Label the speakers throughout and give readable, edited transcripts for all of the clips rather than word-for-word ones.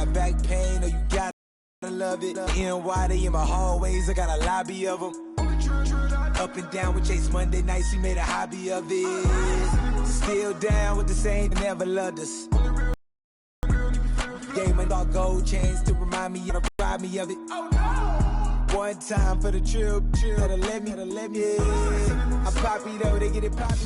Speaker 1: got back pain or you gotta love it. NY, they in my hallways, I got a lobby of them. Up and down with Chase Monday nights, we made a hobby of it. Still down with the same, never loved us. Gave my dog gold chains to remind me and remind me of it. One time for the trip, gotta let me, yeah. I'm poppy though, they get it poppy.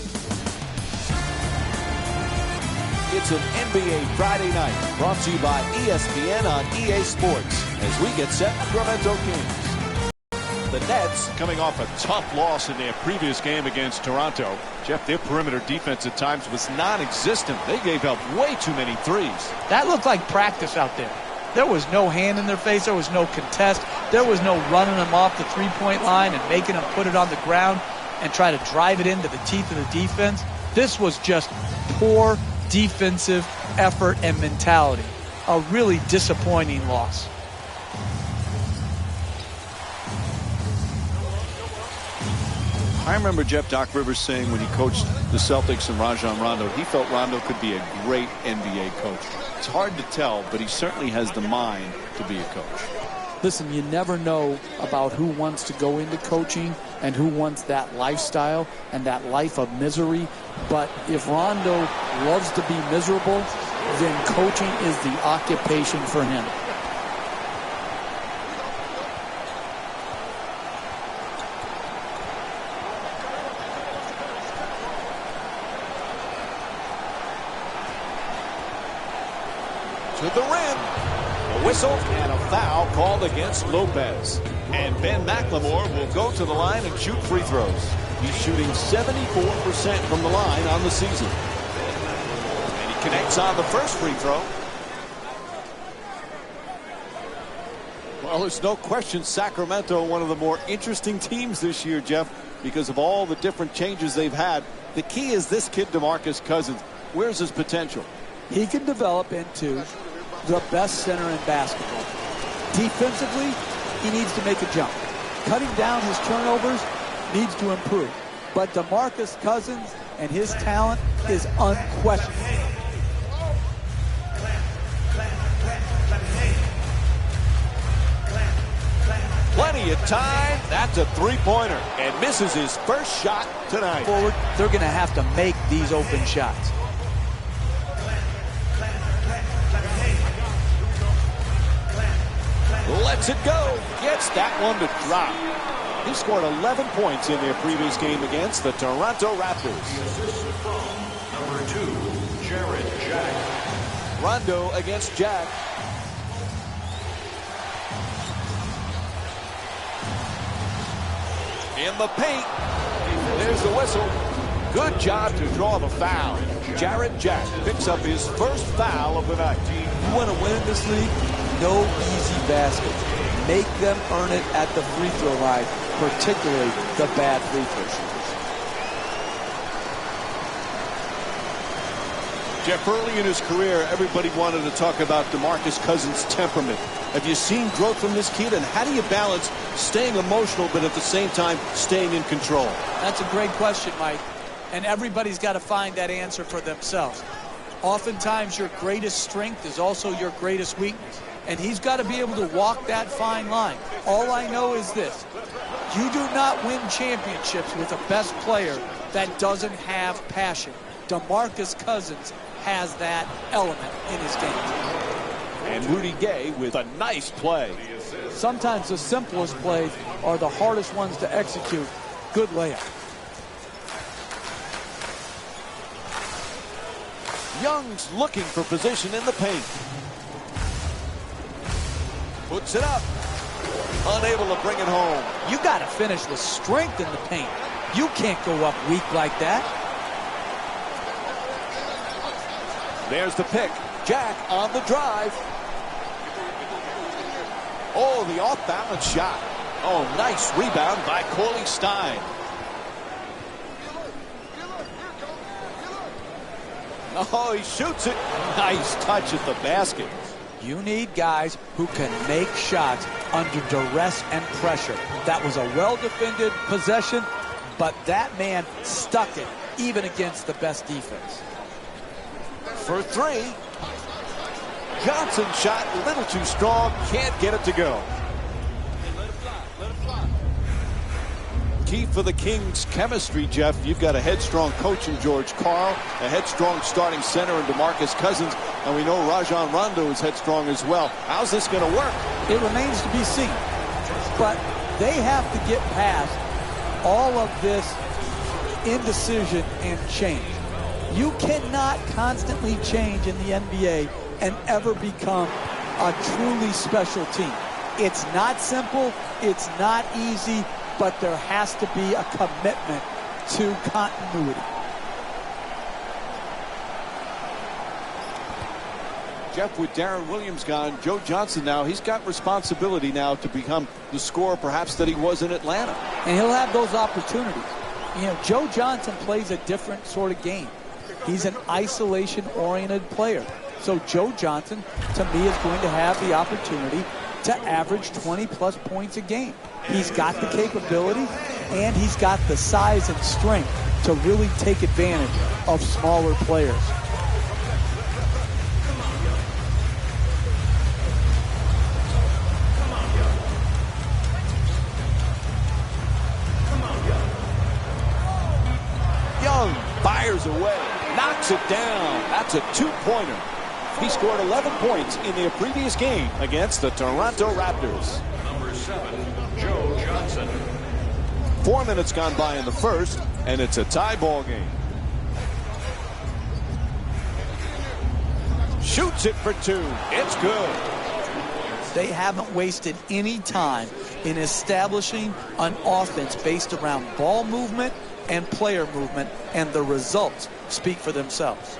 Speaker 2: It's an NBA Friday night brought to you by ESPN on EA Sports as we get set for Sacramento Kings. The Nets
Speaker 3: coming off a tough loss in their previous game against Toronto. Jeff, their perimeter defense at times was non-existent. They gave up way too many threes.
Speaker 4: That looked like practice out there. There was no hand in their face. There was no contest. There was no running them off the three-point line and making them put it on the ground and try to drive it into the teeth of the defense. This was just poor defensive effort and mentality. A really disappointing loss.
Speaker 3: I remember Jeff Doc Rivers saying when he coached the Celtics and Rajon Rondo, he felt Rondo could be a great NBA coach. It's hard to tell, but he certainly has the mind to be a coach.
Speaker 5: Listen, you never know about who wants to go into coaching and who wants that lifestyle and that life of misery. But if Rondo loves to be miserable, then coaching is the occupation for him.
Speaker 2: to the rim. A whistle and a foul called against Lopez. And Ben McLemore will go to the line and shoot free throws. He's shooting 74% from the line on the season. And he connects on the first free throw. Well, there's no question Sacramento, one of the more interesting teams this year, Jeff, because of all the different changes they've had. The key is this kid, DeMarcus Cousins. Where's his potential?
Speaker 5: He can develop into the best center in basketball. Defensively, he needs to make a jump. Cutting down his turnovers needs to improve. But DeMarcus Cousins and his talent is unquestionable.
Speaker 2: Plenty of time. That's a three-pointer. And misses his first shot tonight.
Speaker 4: Forward, they're going to have to make these open shots.
Speaker 2: Lets it go. Gets that one to drop. He scored 11 points in their previous game against the Toronto Raptors.
Speaker 6: Number 2, Jarrett Jack.
Speaker 2: Rondo against Jack. In the paint. There's the whistle. Good job to draw the foul. Jarrett Jack picks up his first foul of the night.
Speaker 4: You want to win in this league? No easy baskets. Make them earn it at the free throw line, particularly the bad free throw shooters.
Speaker 3: Jeff, early in his career, everybody wanted to talk about DeMarcus Cousins' temperament. Have you seen growth from this kid, and how do you balance staying emotional but at the same time staying in control?
Speaker 4: That's a great question, Mike, and everybody's got to find that answer for themselves. Oftentimes, your greatest strength is also your greatest weakness, and he's got to be able to walk that fine line. All I know is this: you do not win championships with a best player that doesn't have passion. DeMarcus Cousins has that element in his game.
Speaker 2: And Rudy Gay with a nice play.
Speaker 5: Sometimes the simplest plays are the hardest ones to execute. Good layup.
Speaker 2: Young's looking for position in the paint. Puts it up. Unable to bring it home.
Speaker 4: You got to finish with strength in the paint. You can't go up weak like that.
Speaker 2: There's the pick. Jack on the drive. Oh, the off-balance shot. Oh, nice rebound by Corley Stein. Oh, he shoots it. Nice touch at the basket.
Speaker 4: You need guys who can make shots under duress and pressure. That was a well-defended possession, but that man stuck it even against the best defense.
Speaker 2: For three. Johnson shot a little too strong. Can't get it to go. Key for the Kings' chemistry, Jeff. You've got a headstrong coach in George Karl, a headstrong starting center in DeMarcus Cousins, and we know Rajon Rondo is headstrong as well. How's this going to work?
Speaker 5: It remains to be seen. But they have to get past all of this indecision and change. You cannot constantly change in the NBA and ever become a truly special team. It's not simple, it's not easy, but there has to be a commitment to continuity.
Speaker 3: Jeff, with Darren Williams gone, Joe Johnson now, he's got responsibility now to become the scorer perhaps that he was in Atlanta.
Speaker 5: And he'll have those opportunities. You know, Joe Johnson plays a different sort of game. He's an isolation-oriented player. So Joe Johnson, to me, is going to have the opportunity to average 20-plus points a game. He's got the capability, and he's got the size and strength to really take advantage of smaller players.
Speaker 2: Young fires away, knocks it down. That's a two-pointer. He scored 11 points in the previous game against the Toronto Raptors.
Speaker 6: Number 7, Joe Johnson.
Speaker 2: 4 minutes gone by in the first, and it's a tie ball game. Shoots it for two. It's good.
Speaker 4: They haven't wasted any time in establishing an offense based around ball movement and player movement, and the results speak for themselves.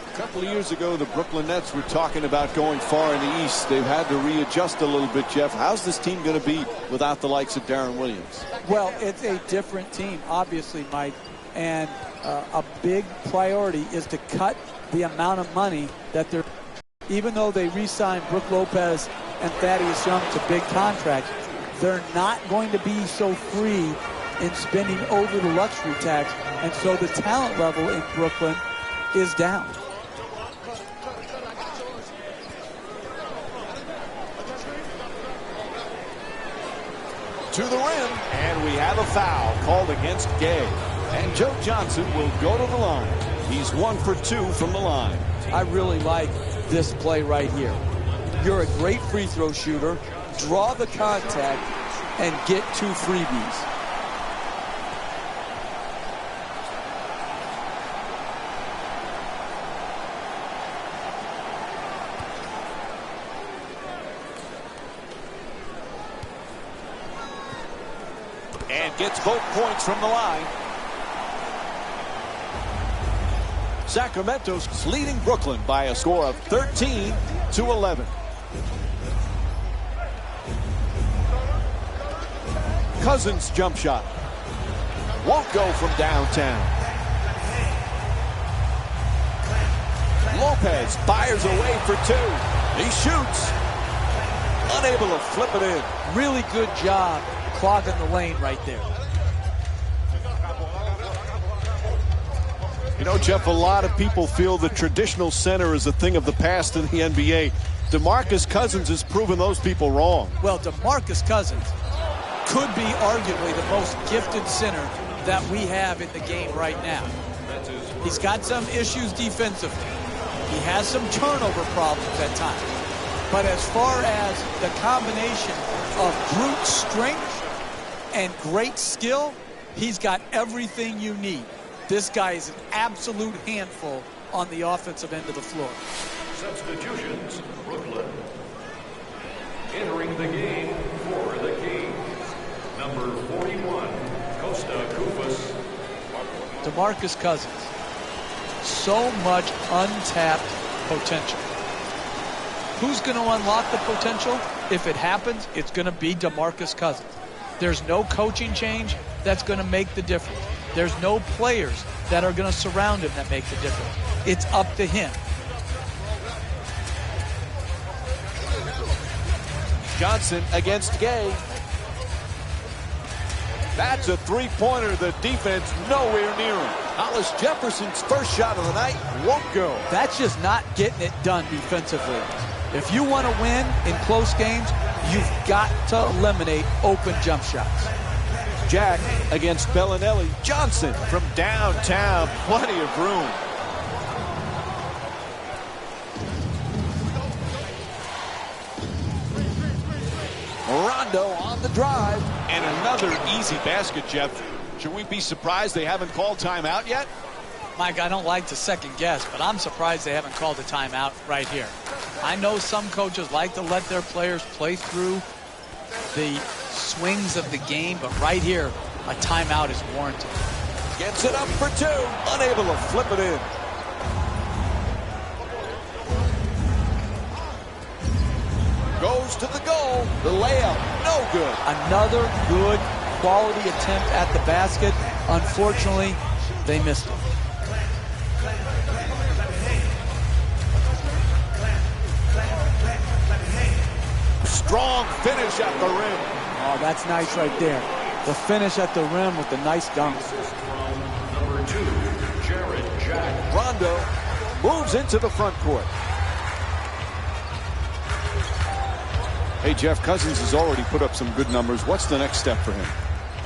Speaker 3: A couple of years ago, the Brooklyn Nets were talking about going far in the East. They've had to readjust a little bit, Jeff. How's this team going to be without the likes of Darren Williams?
Speaker 5: Well, it's a different team, obviously, Mike. And a big priority is to cut the amount of money that they're, even though they re-signed Brook Lopez and Thaddeus Young to big contracts, they're not going to be so free in spending over the luxury tax. And so the talent level in Brooklyn is down.
Speaker 2: To the rim, and we have a foul called against Gay. And Joe Johnson will go to the line. He's 1 for 2 from the line.
Speaker 5: I really like this play right here. You're a great free throw shooter. Draw the contact and get 2 freebies.
Speaker 2: And gets both points from the line. Sacramento's leading Brooklyn by a score of 13-11. Cousins' jump shot won't go from downtown. Lopez fires away for 2. He shoots. Unable to flip it in.
Speaker 5: Really good job clogging the lane right there.
Speaker 3: You know, Jeff, a lot of people feel the traditional center is a thing of the past in the NBA. DeMarcus Cousins has proven those people wrong.
Speaker 4: Well, DeMarcus Cousins could be arguably the most gifted center that we have in the game right now. He's got some issues defensively. He has some turnover problems at times. But as far as the combination of brute strength and great skill, he's got everything you need. This guy is an absolute handful on the offensive end of the floor.
Speaker 6: Substitutions, Brooklyn. Entering the game for the Kings. Number 41, Costa Koufos.
Speaker 4: DeMarcus Cousins. So much untapped potential. Who's going to unlock the potential? If it happens, it's going to be DeMarcus Cousins. There's no coaching change that's going to make the difference. There's no players that are going to surround him that make the difference. It's up to him.
Speaker 2: Johnson against Gay. That's a three-pointer. The defense nowhere near him. Hollis Jefferson's first shot of the night won't go.
Speaker 5: That's just not getting it done defensively. If you want to win in close games, you've got to eliminate open jump shots.
Speaker 2: Jack against Bellinelli. Johnson from downtown. Plenty of room. Rondo on the drive. And another easy basket, Jeff. Should we be surprised they haven't called timeout yet?
Speaker 4: Mike, I don't like to second guess, but I'm surprised they haven't called a timeout right here. I know some coaches like to let their players play through the swings of the game, but right here, a timeout is warranted.
Speaker 2: Gets it up for two. Unable to flip it in. Goes to the goal. The layup, no good.
Speaker 5: Another good quality attempt at the basket. Unfortunately, they missed it.
Speaker 2: Strong finish at the rim.
Speaker 5: Oh, that's nice right there. The finish at the rim with the nice dunk.
Speaker 6: Number 2, Jared Jack.
Speaker 2: Rondo moves into the front court.
Speaker 3: Hey, Jeff, Cousins has already put up some good numbers. What's the next step for him?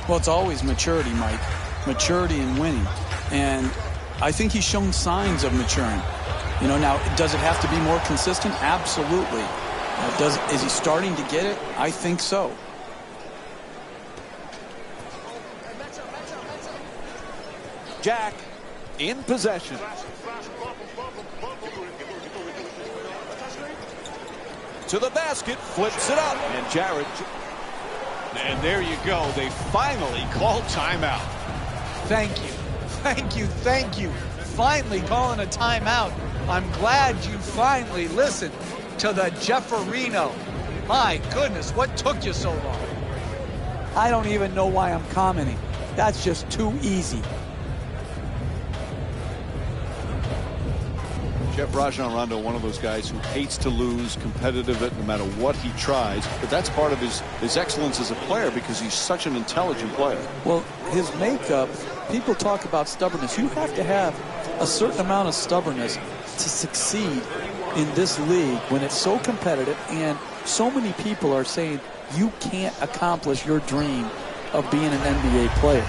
Speaker 7: Well, it's always maturity, Mike. Maturity and winning. And I think he's shown signs of maturing. You know, now, does it have to be more consistent? Absolutely. Is he starting to get it? I think so.
Speaker 2: Jack in possession. To the basket, flips it up, and Jared. And there you go. They finally called timeout.
Speaker 4: Thank you. Thank you. Thank you. Finally calling a timeout. I'm glad you finally listened to the Jefferino. My goodness, what took you so long?
Speaker 5: I don't even know why I'm commenting. That's just too easy.
Speaker 3: Jeff, Rajon Rondo, one of those guys who hates to lose, competitive at no matter what he tries. But that's part of his excellence as a player because he's such an intelligent player.
Speaker 5: Well, his makeup, people talk about stubbornness. You have to have a certain amount of stubbornness to succeed in this league when it's so competitive and so many people are saying you can't accomplish your dream of being an NBA player.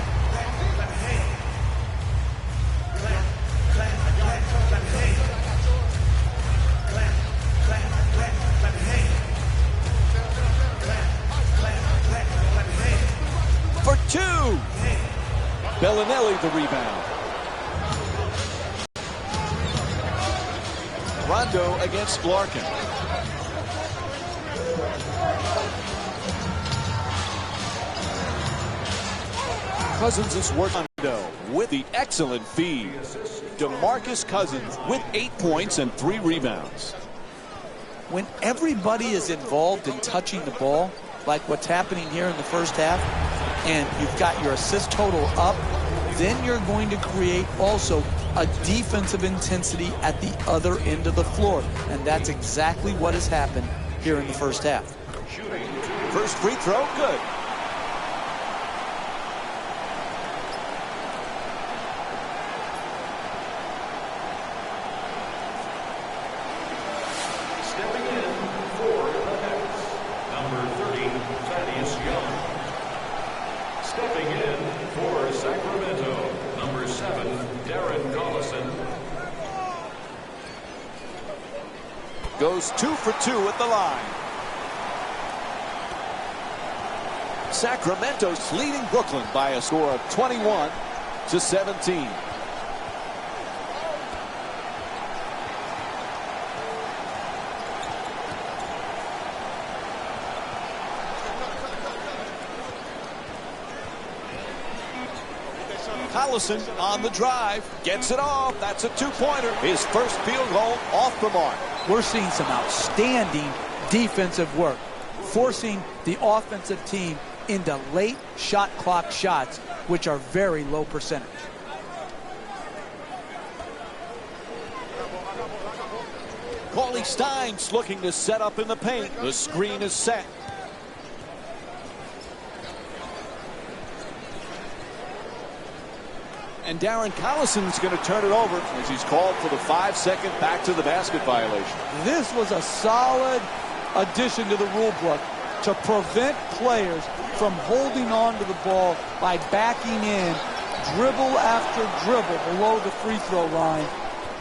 Speaker 2: For two. Bellinelli the rebound. Rondo against Larkin. Cousins is working with the excellent feed. DeMarcus Cousins with 8 points and 3 rebounds.
Speaker 5: When everybody is involved in touching the ball, like what's happening here in the first half, and you've got your assist total up, then you're going to create also a defensive intensity at the other end of the floor. And that's exactly what has happened here in the first half.
Speaker 2: First free throw, good.
Speaker 6: Stepping in for the Nets, number 30, Thaddeus Young. Stepping in for Sacramento, number 7, Darren Collison.
Speaker 2: Goes 2 for 2 at the line. Sacramento's leading Brooklyn by a score of 21-17. Collison on the drive, gets it off. That's a two-pointer. His first field goal off the mark.
Speaker 5: We're seeing some outstanding defensive work, forcing the offensive team into late shot clock shots, which are very low percentage.
Speaker 2: Cauley Stein's looking to set up in the paint. The screen is set. And Darren Collison's going to turn it over as he's called for the 5-second back to the basket violation.
Speaker 5: This was a solid addition to the rule book to prevent players from holding on to the ball by backing in dribble after dribble below the free throw line.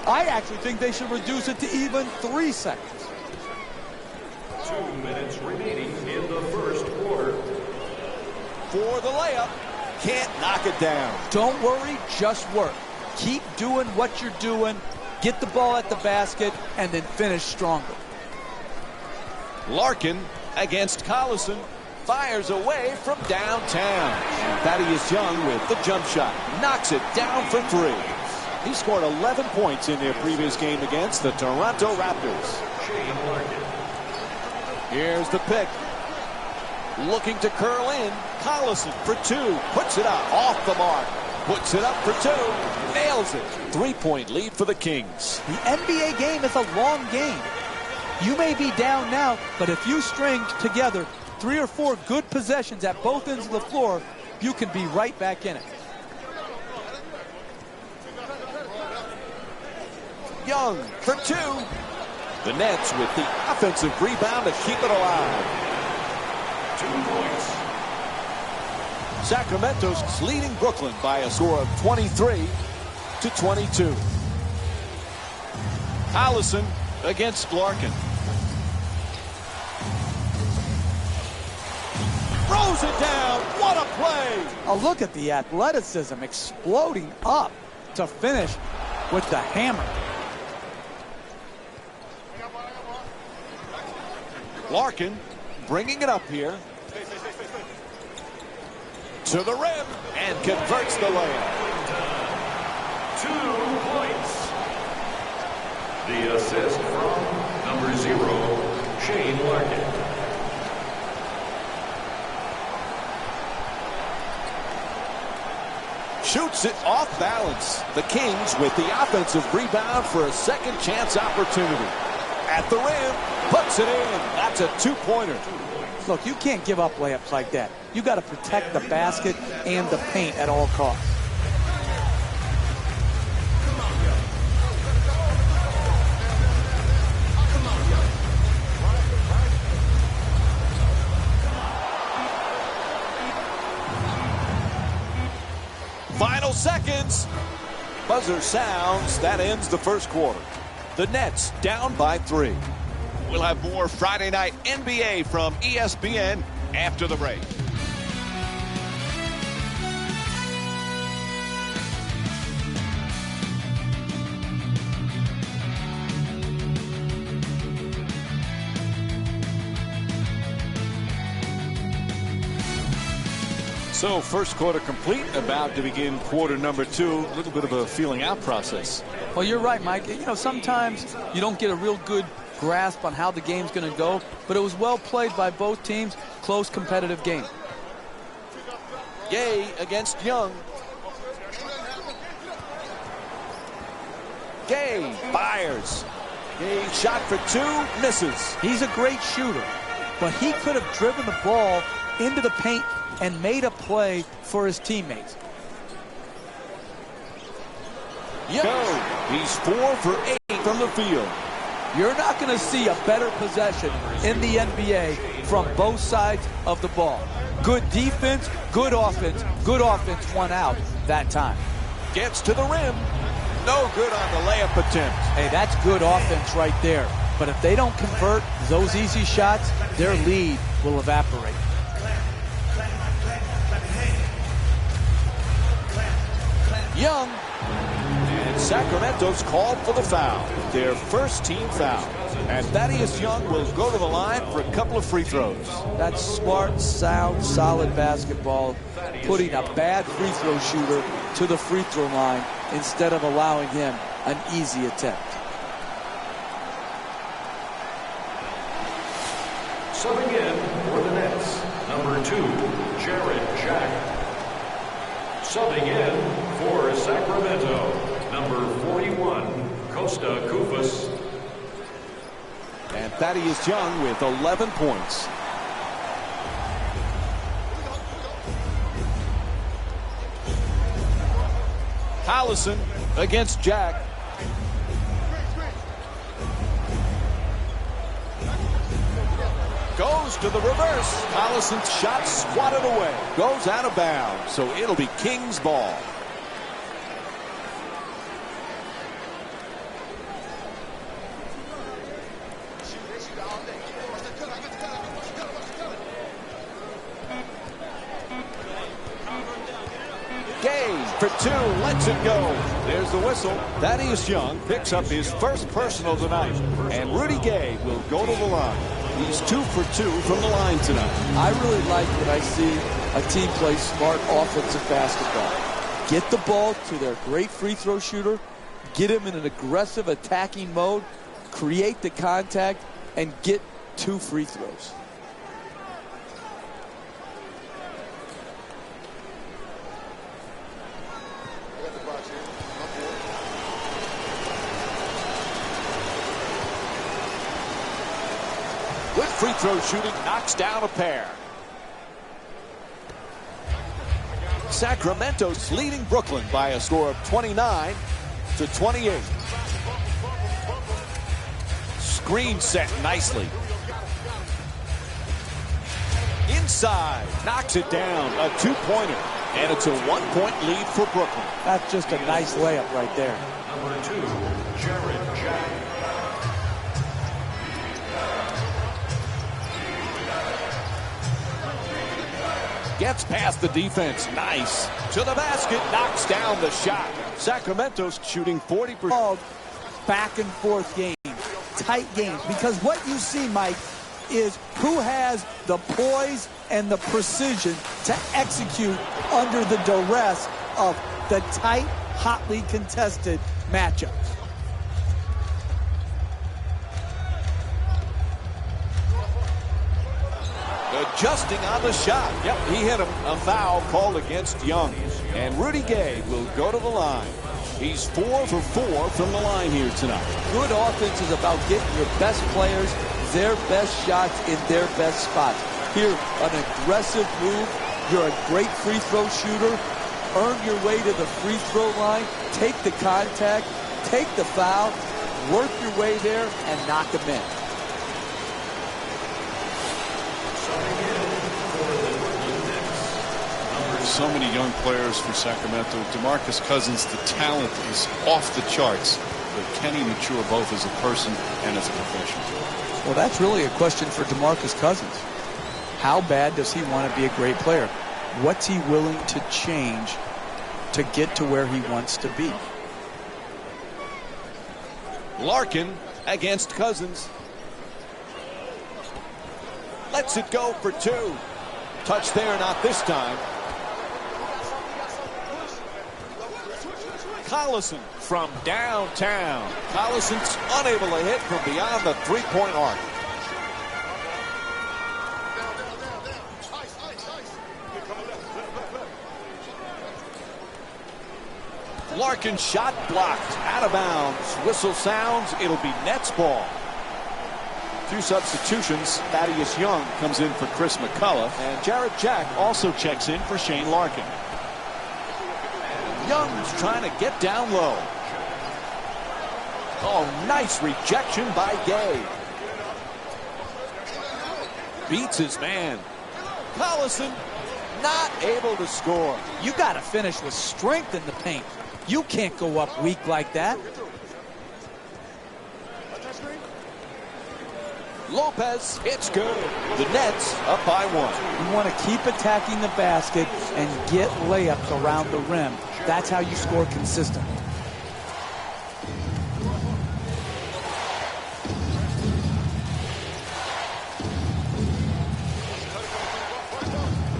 Speaker 5: I actually think they should reduce it to even 3 seconds.
Speaker 6: 2 minutes remaining in the first quarter.
Speaker 2: For the layup. Can't knock it down.
Speaker 5: Don't worry, just work. Keep doing what you're doing. Get the ball at the basket and then finish stronger.
Speaker 2: Larkin against Collison. Fires away from downtown. And Thaddeus Young with the jump shot. Knocks it down for 3. He scored 11 points in their previous game against the Toronto Raptors.
Speaker 6: Shane Larkin.
Speaker 2: Here's the pick. Looking to curl in. Collison for 2. Puts it up. Off the mark. Puts it up for 2. Nails it. 3-point lead for the Kings.
Speaker 5: The NBA game is a long game. You may be down now, but if you string together 3 or 4 good possessions at both ends of the floor, you can be right back in it.
Speaker 2: Young for 2. The Nets with the offensive rebound to keep it alive.
Speaker 6: 2 points.
Speaker 2: Sacramento's leading Brooklyn by a score of 23-22. Collison against Larkin. Throws it down. What a play.
Speaker 5: Oh, look at the athleticism exploding up to finish with the hammer.
Speaker 2: Larkin bringing it up here. To the rim and converts the layup.
Speaker 6: 2 points. The assist from number 0, Shane Larkin.
Speaker 2: Shoots it off balance. The Kings with the offensive rebound for a second chance opportunity. At the rim, puts it in. That's a 2-pointer.
Speaker 5: Look, you can't give up layups like that. You got to protect the basket and the paint at all costs.
Speaker 2: Final seconds. Buzzer sounds. That ends the first quarter. The Nets down by 3. We'll have more Friday Night NBA from ESPN after the break. So first quarter complete, about to begin quarter number 2. A little bit of a feeling out process.
Speaker 5: Well, you're right, Mike. You know, sometimes you don't get a real good grasp on how the game's going to go, but it was well played by both teams. Close, competitive game.
Speaker 2: Gay against Young. Gay fires. Gay shot for 2, misses.
Speaker 5: He's a great shooter, but he could have driven the ball into the paint and made a play for his teammates.
Speaker 2: Young, he's 4 for 8 from the field.
Speaker 5: You're not going to see a better possession in the NBA from both sides of the ball. Good defense, good offense won out that time.
Speaker 2: Gets to the rim. No good on the layup attempt.
Speaker 5: Hey, that's good offense right there. But if they don't convert those easy shots, their lead will evaporate.
Speaker 2: Young. And Sacramento's called for the foul. Their first team foul. And Thaddeus Young will go to the line for a couple of free throws.
Speaker 5: That's smart, sound, solid basketball. Putting a bad free throw shooter to the free throw line instead of allowing him an easy attempt.
Speaker 6: Subbing in for the Nets, number 2, Jarrett Jack. Subbing in for Sacramento, number 41, Kosta Koufos.
Speaker 2: And Thaddeus Young with 11 points. Collison against Jack. Goes to the reverse. Collison's shot swatted away. Goes out of bounds. So it'll be Kings ball. Gay for two, lets it go. There's the whistle. Thaddeus Young picks up his first personal tonight. And Rudy Gay will go to the line. He's 2 for 2 from the line tonight.
Speaker 5: I really like when I see a team play smart offensive basketball. Get the ball to their great free throw shooter, get him in an aggressive attacking mode, create the contact, and get 2 free throws.
Speaker 2: Good free throw shooting, knocks down a pair. Sacramento's leading Brooklyn by a score of 29-28. Screen set nicely. Inside, knocks it down, a 2-pointer. And it's a 1-point lead for Brooklyn.
Speaker 5: That's just a nice layup right there.
Speaker 6: Number 2, Jarrett Jack.
Speaker 2: Gets past the defense. Nice. To the basket. Knocks down the shot. Sacramento's shooting 40%.
Speaker 5: Back and forth game. Tight games. Because what you see, Mike, is who has the poise and the precision to execute under the duress of the tight, hotly contested matchups.
Speaker 2: Adjusting on the shot. Yep, he hit him. A foul called against Young. And Rudy Gay will go to the line. He's 4 for 4 from the line here tonight.
Speaker 5: Good offense is about getting your best players their best shots in their best spots. Here, an aggressive move. You're a great free throw shooter. Earn your way to the free throw line. Take the contact. Take the foul. Work your way there and knock them in.
Speaker 3: So many young players for Sacramento. DeMarcus Cousins, the talent is off the charts. But can he mature both as a person and as a professional?
Speaker 5: Well, that's really a question for DeMarcus Cousins. How bad does he want to be a great player? What's he willing to change to get to where he wants to be?
Speaker 2: Larkin against Cousins. Lets it go for 2. Touch there, not this time. Collison from downtown. Collison's unable to hit from beyond the three-point arc. Larkin shot blocked, out of bounds. Whistle sounds, it'll be Nets ball. Few substitutions. Thaddeus Young comes in for Chris McCullough, and Jarrett Jack also checks in for Shane Larkin. Young's trying to get down low. Oh, nice rejection by Gay. Beats his man. Collison not able to score.
Speaker 5: You got to finish with strength in the paint. You can't go up weak like that.
Speaker 2: Lopez, it's good. The Nets up by 1.
Speaker 5: You want to keep attacking the basket and get layups around the rim. That's how you score consistently.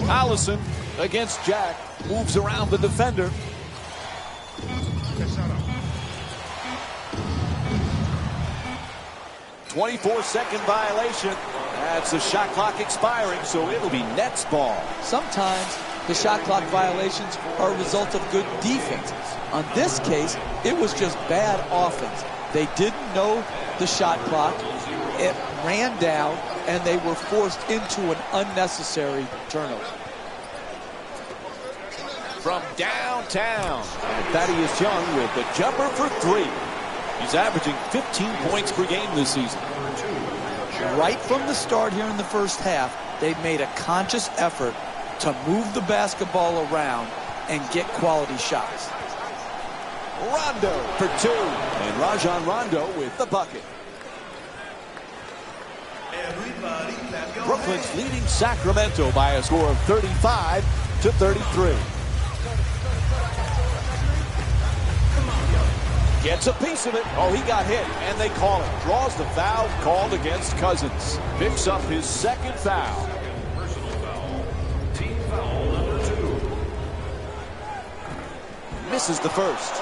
Speaker 2: Collison against Jack. Moves around the defender. .24-second violation. That's the shot clock expiring, so it'll be Nets ball.
Speaker 5: Sometimes the shot clock violations are a result of good defenses. On this case, it was just bad offense. They didn't know the shot clock. It ran down, and they were forced into an unnecessary turnover.
Speaker 2: from downtown. And Thaddeus Young with the jumper for 3. He's averaging 15 points per game this season.
Speaker 5: Right from the start here in the first half, they've made a conscious effort to move the basketball around and get quality shots.
Speaker 2: Rondo for 2. And Rajon Rondo with the bucket. Brooklyn's leading Sacramento by a score of 35-33. Gets a piece of it. Oh, he got hit, and they call it. Draws the foul called against Cousins. Picks up his second foul.
Speaker 6: Personal foul. Team foul number 2.
Speaker 2: Misses the first.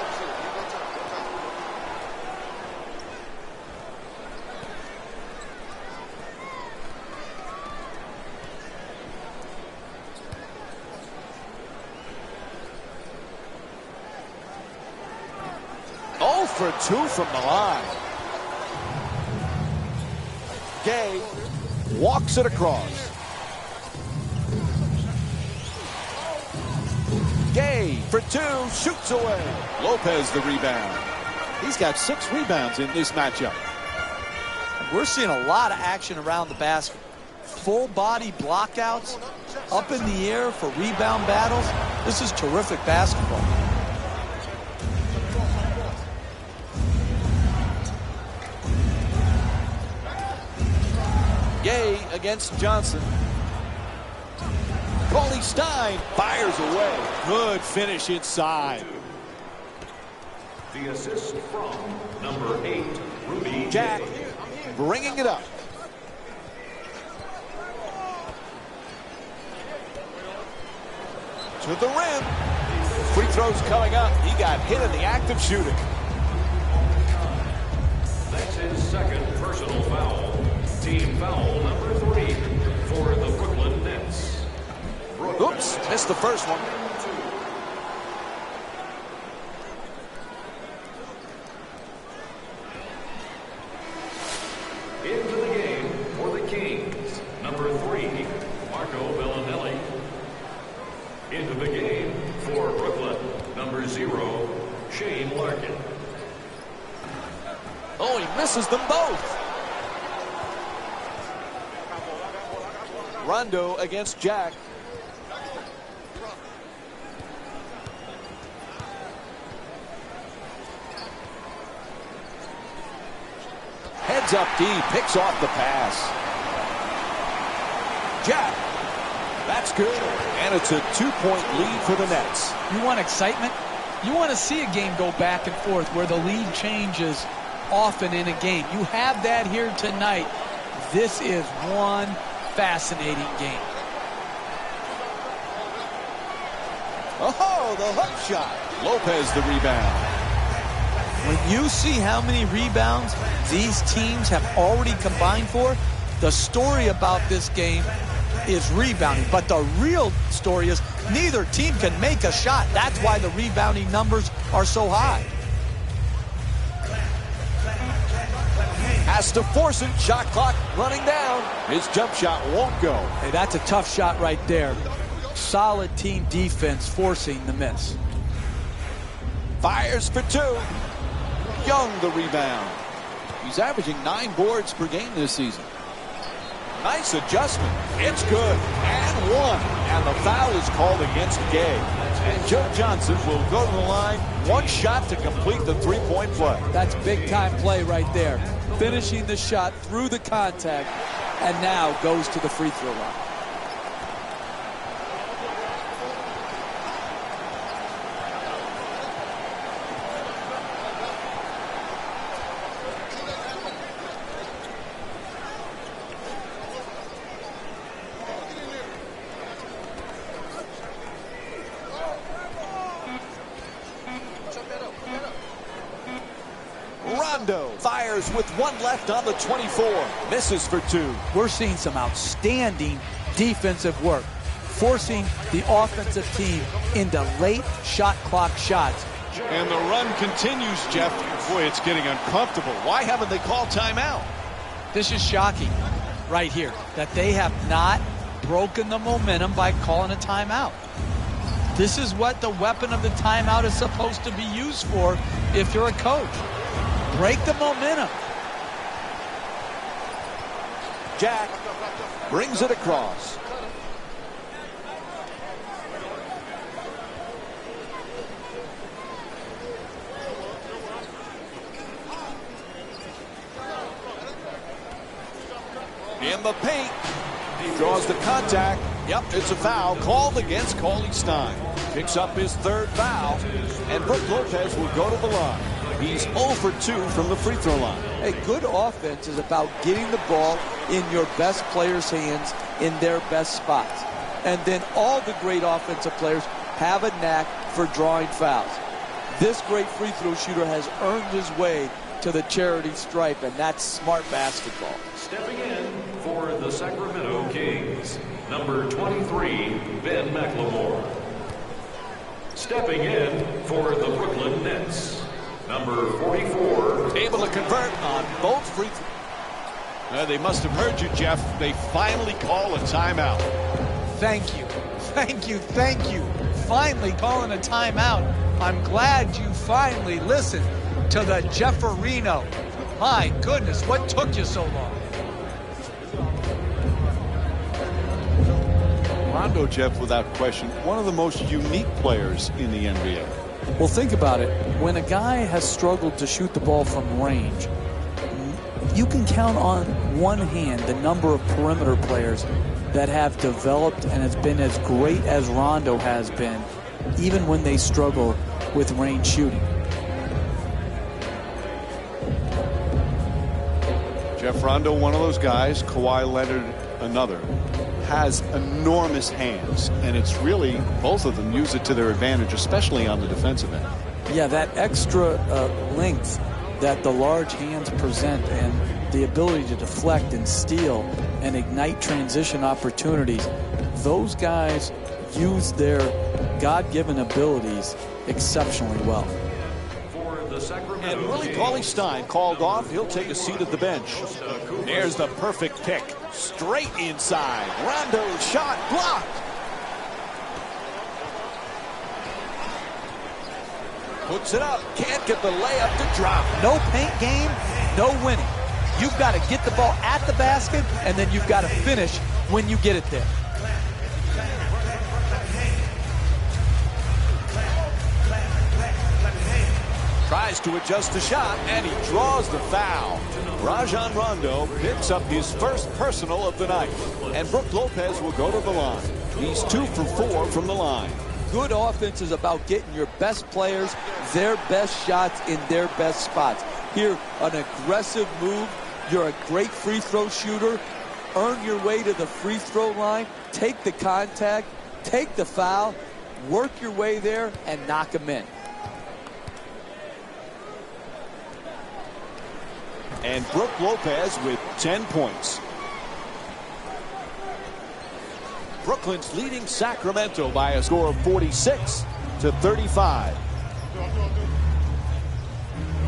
Speaker 2: For 2 from the line. Gay walks it across. Gay for 2, shoots away. Lopez the rebound. He's got 6 rebounds in this matchup.
Speaker 5: We're seeing a lot of action around the basket. Full body blockouts, up in the air for rebound battles. This is terrific basketball.
Speaker 2: Gay against Johnson. Cauley Stein fires away. Good finish inside.
Speaker 6: The assist from number 8, Rudy
Speaker 2: Jack
Speaker 6: Gay.
Speaker 2: bringing it up. To the rim. Free throws coming up. He got hit in the act of shooting.
Speaker 6: That's his second personal foul. Team foul number 3 for the Brooklyn Nets.
Speaker 2: Oops, missed the first one.
Speaker 6: Into the game for the Kings, number 3, Marco Bellinelli. Into the game for Brooklyn, number 0, Shane Larkin.
Speaker 2: Oh, he misses them both. Rondo against Jack. Heads up D, picks off the pass. Jack. That's good. And it's a 2-point lead for the Nets.
Speaker 4: You want excitement? You want to see a game go back and forth where the lead changes often in a game. You have that here tonight. This is one fascinating game.
Speaker 2: Oh, the hook shot. Lopez the rebound.
Speaker 5: When you see how many rebounds these teams have already combined for, the story about this game is rebounding. But the real story is neither team can make a shot. That's why the rebounding numbers are so high.
Speaker 2: Has to force it. Shot clock running down. His jump shot won't go.
Speaker 5: Hey, that's a tough shot right there. Solid team defense forcing the miss.
Speaker 2: Fires for 2. Young the rebound. He's averaging 9 boards per game this season. Nice adjustment. It's good. And 1. And the foul is called against Gay. And Joe Johnson will go to the line. 1 shot to complete the 3-point play.
Speaker 5: That's big time play right there. Finishing the shot through the contact and now goes to the free throw line.
Speaker 2: Rondo fires with 1 left on the 24. Misses for 2.
Speaker 5: We're seeing some outstanding defensive work, forcing the offensive team into late shot clock shots.
Speaker 3: And the run continues, Jeff. Boy, it's getting uncomfortable.
Speaker 2: Why haven't they called timeout?
Speaker 4: This is shocking right here, that they have not broken the momentum by calling a timeout. This is what the weapon of the timeout is supposed to be used for if you're a coach. Break the momentum.
Speaker 2: Jack brings it across. In the paint. He draws the contact. Yep, it's a foul called against Cauley Stein. Picks up his third foul, and Brook Lopez will go to the line. He's 0 for 2 from the free throw line.
Speaker 5: A good offense is about getting the ball in your best players' hands in their best spots. And then all the great offensive players have a knack for drawing fouls. This great free throw shooter has earned his way to the charity stripe, and that's smart basketball.
Speaker 6: Stepping in for the Sacramento Kings, number 23, Ben McLemore. Stepping in for the Brooklyn Nets, number 44.
Speaker 2: Able to convert on both free throws. They must have heard you, Jeff. They finally call a timeout.
Speaker 4: Thank you. Thank you. Thank you. Finally calling a timeout. I'm glad you finally listened to the Jefferino. My goodness, what took you so long?
Speaker 3: Rondo, Jeff, without question, one of the most unique players in the NBA.
Speaker 7: Well, think about it. When a guy has struggled to shoot the ball from range, you can count on one hand the number of perimeter players that have developed and has been as great as Rondo has been, even when they struggle with range shooting.
Speaker 3: Jeff Rondo, one of those guys, Kawhi Leonard, another, has enormous hands, and it's really both of them use it to their advantage, especially on the defensive end.
Speaker 7: Yeah, that extra length that the large hands present and the ability to deflect and steal and ignite transition opportunities, those guys use their God-given abilities exceptionally well.
Speaker 2: And Willie Cauley-Stein called off. He'll take a seat at the bench. There's the perfect pick. Straight inside. Rondo's shot blocked. Puts it up. Can't get the layup to drop.
Speaker 5: No paint game, no winning. You've got to get the ball at the basket, and then you've got to finish when you get it there.
Speaker 2: Tries to adjust the shot, and he draws the foul. Rajon Rondo picks up his first personal of the night, and Brook Lopez will go to the line. He's 2 for 4 from the line.
Speaker 5: Good offense is about getting your best players their best shots in their best spots. Here, an aggressive move. You're a great free throw shooter. Earn your way to the free throw line. Take the contact. Take the foul. Work your way there and knock them in.
Speaker 2: And Brook Lopez with 10 points. Brooklyn's leading Sacramento by a score of 46-35.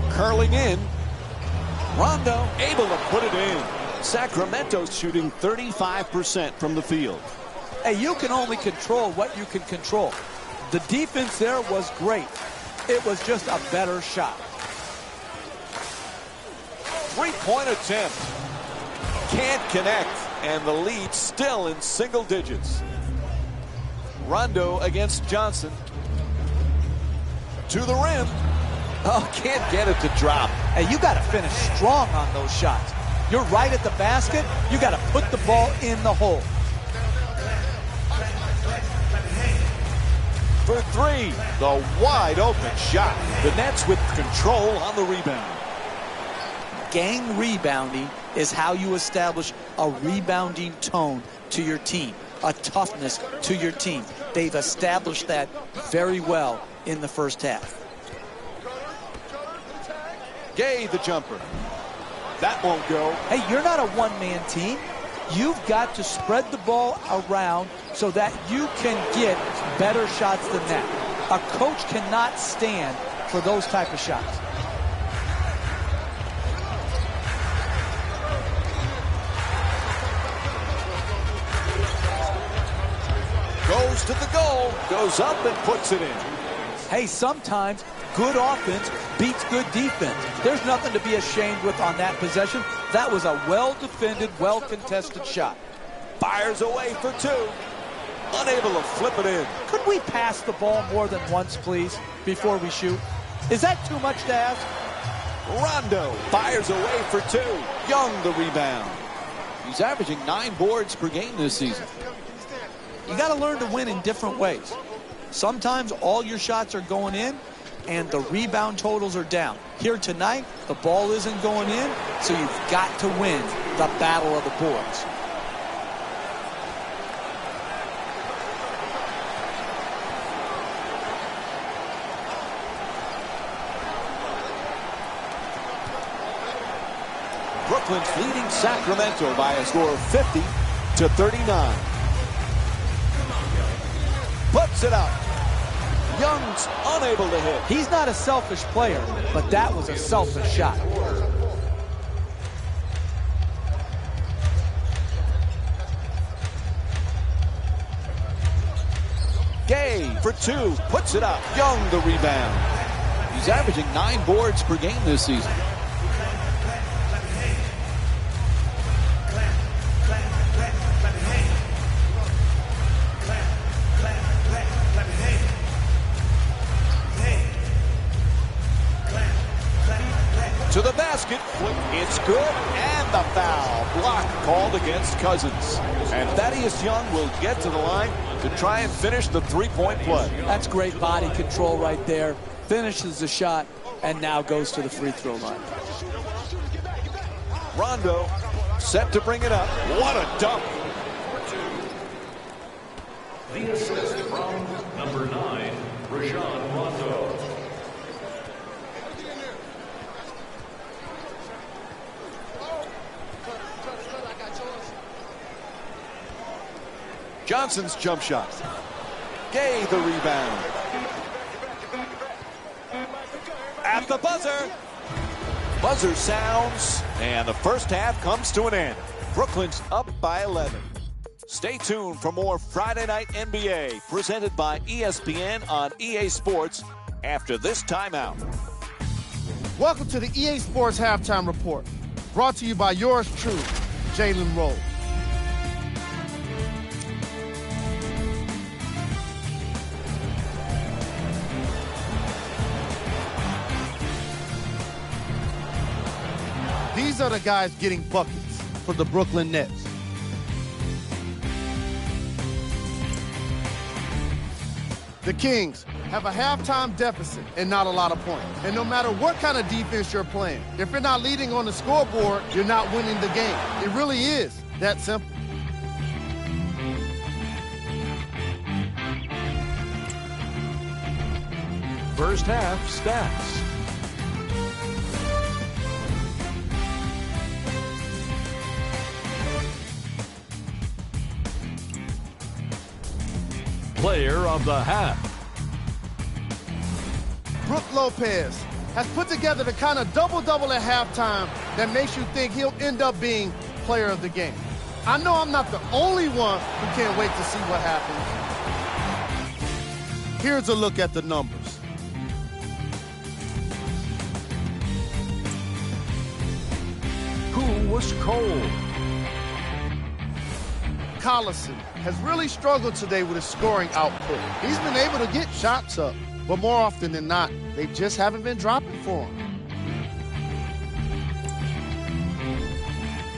Speaker 2: Curling in. Rondo able to put it in. Sacramento's shooting 35% from the field.
Speaker 5: Hey, you can only control what you can control. The defense there was great. It was just a better shot.
Speaker 2: Three-point attempt. Can't connect, and the lead still in single digits. Rondo against Johnson. To the rim. Oh, can't get it to drop.
Speaker 5: Hey, you got to finish strong on those shots. You're right at the basket. You got to put the ball in the hole.
Speaker 2: For three, the wide open shot. The Nets with control on the rebound.
Speaker 4: Gang rebounding is how you establish a rebounding tone to your team, a toughness to your team. They've established that very well in the first half.
Speaker 2: Gay the jumper. That won't go.
Speaker 5: Hey, you're not a one-man team. You've got to spread the ball around so that you can get better shots than that. A coach cannot stand for those type of shots.
Speaker 2: Goes to the goal. Goes up and puts it in.
Speaker 5: Hey, sometimes good offense beats good defense. There's nothing to be ashamed with on that possession. That was a well-defended, well-contested shot.
Speaker 2: Fires away for two. Unable to flip it in.
Speaker 5: Could we pass the ball more than once, please, before we shoot? Is that too much to ask?
Speaker 2: Rondo fires away for two. Young the rebound.
Speaker 3: He's averaging 9 boards per game this season.
Speaker 5: You got to learn to win in different ways. Sometimes all your shots are going in and the rebound totals are down. Here tonight, the ball isn't going in, so you've got to win the battle of the boards.
Speaker 2: Brooklyn's leading Sacramento by a score of 50-39. Puts it up. Young's unable to hit.
Speaker 5: He's not a selfish player, but that was a selfish shot.
Speaker 2: Gay for two. Puts it up. Young the rebound.
Speaker 3: He's averaging 9 boards per game this season.
Speaker 2: To the basket. It's good. And the foul. Block called against Cousins. And Thaddeus Young will get to the line to try and finish the three-point play.
Speaker 5: That's great body control right there. Finishes the shot and now goes to the free throw line.
Speaker 2: Rondo set to bring it up. What a dunk.
Speaker 6: The assist from number 9, Rajon Rondo.
Speaker 2: Johnson's jump shot. Gay the rebound. At the buzzer. Buzzer sounds, and the first half comes to an end. Brooklyn's up by 11. Stay tuned for more Friday Night NBA presented by ESPN on EA Sports after this timeout.
Speaker 8: Welcome to the EA Sports Halftime Report, brought to you by yours truly, Jalen Rose. These are the guys getting buckets for the Brooklyn Nets. The Kings have a halftime deficit and not a lot of points. And no matter what kind of defense you're playing, if you're not leading on the scoreboard, you're not winning the game. It really is that simple.
Speaker 6: First half stats. Player of the half.
Speaker 8: Brook Lopez has put together the kind of double-double at halftime that makes you think he'll end up being player of the game. I know I'm not the only one who can't wait to see what happens. Here's a look at the numbers.
Speaker 6: Who was cold?
Speaker 8: Collison has really struggled today with his scoring output. He's been able to get shots up, but more often than not, they just haven't been dropping for him.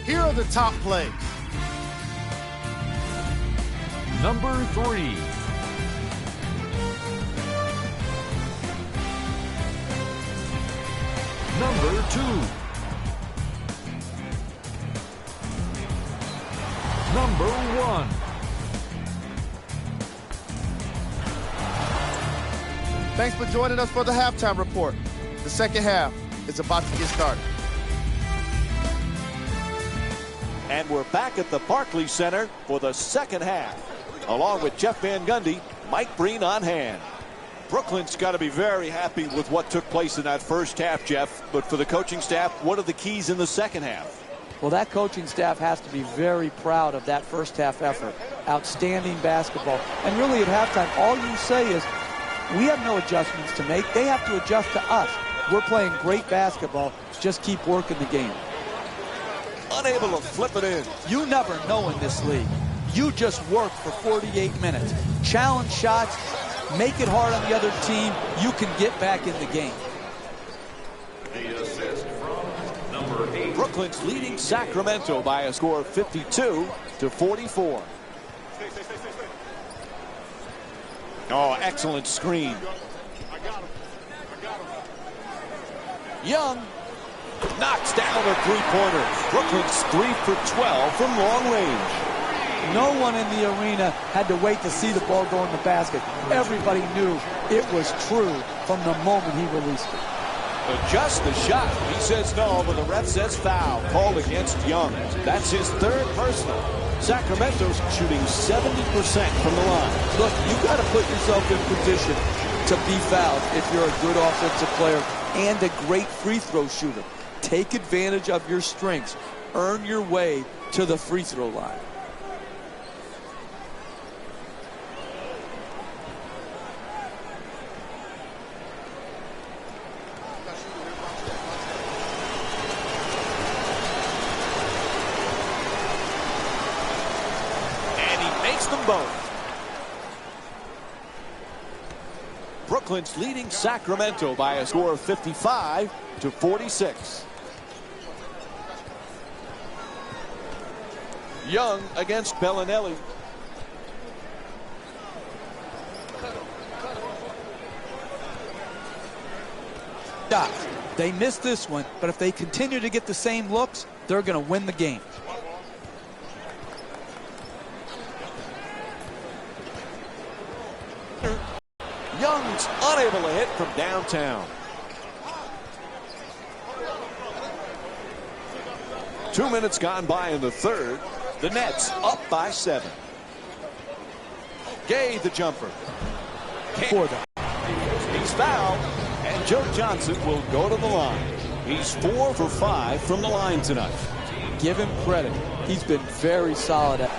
Speaker 8: Here are the top plays.
Speaker 6: Number 3. Number 2. Number 1.
Speaker 8: Thanks for joining us for the halftime report. The second half is about to get started.
Speaker 2: And we're back at the Barclays Center for the second half. Along with Jeff Van Gundy, Mike Breen on hand. Brooklyn's got to be very happy with what took place in that first half, Jeff. But for the coaching staff, what are the keys in the second half?
Speaker 5: Well, that coaching staff has to be very proud of that first half effort. Outstanding basketball. And really at halftime, all you say is, we have no adjustments to make. They have to adjust to us. We're playing great basketball. Just keep working the game.
Speaker 2: Unable to flip it in.
Speaker 5: You never know in this league. You just work for 48 minutes. Challenge shots. Make it hard on the other team. You can get back in the game.
Speaker 6: The assist from number 8.
Speaker 2: Brooklyn's leading Sacramento by a score of 52-44. Oh, excellent screen. Young knocks down a three-pointer. Brooklyn's 3 for 12 from long range.
Speaker 5: No one in the arena had to wait to see the ball go in the basket. Everybody knew it was true from the moment he released it.
Speaker 2: Adjust the shot. He says no, but the ref says foul. Called against Young. That's his third personal. Sacramento's shooting 70% from the line.
Speaker 5: Look, you got to put yourself in position to be fouled if you're a good offensive player and a great free throw shooter. Take advantage of your strengths. Earn your way to the free throw line.
Speaker 2: Them both. Brooklyn's leading Sacramento by a score of 55-46. Young against Bellinelli.
Speaker 5: They missed this one, but if they continue to get the same looks, they're going to win the game.
Speaker 2: Young's unable to hit from downtown. 2 minutes gone by in the third. The Nets up by 7. Gay the jumper.
Speaker 5: For them.
Speaker 2: He's fouled, and Joe Johnson will go to the line. He's 4 for 5 from the line tonight.
Speaker 5: Give him credit. He's been very solid at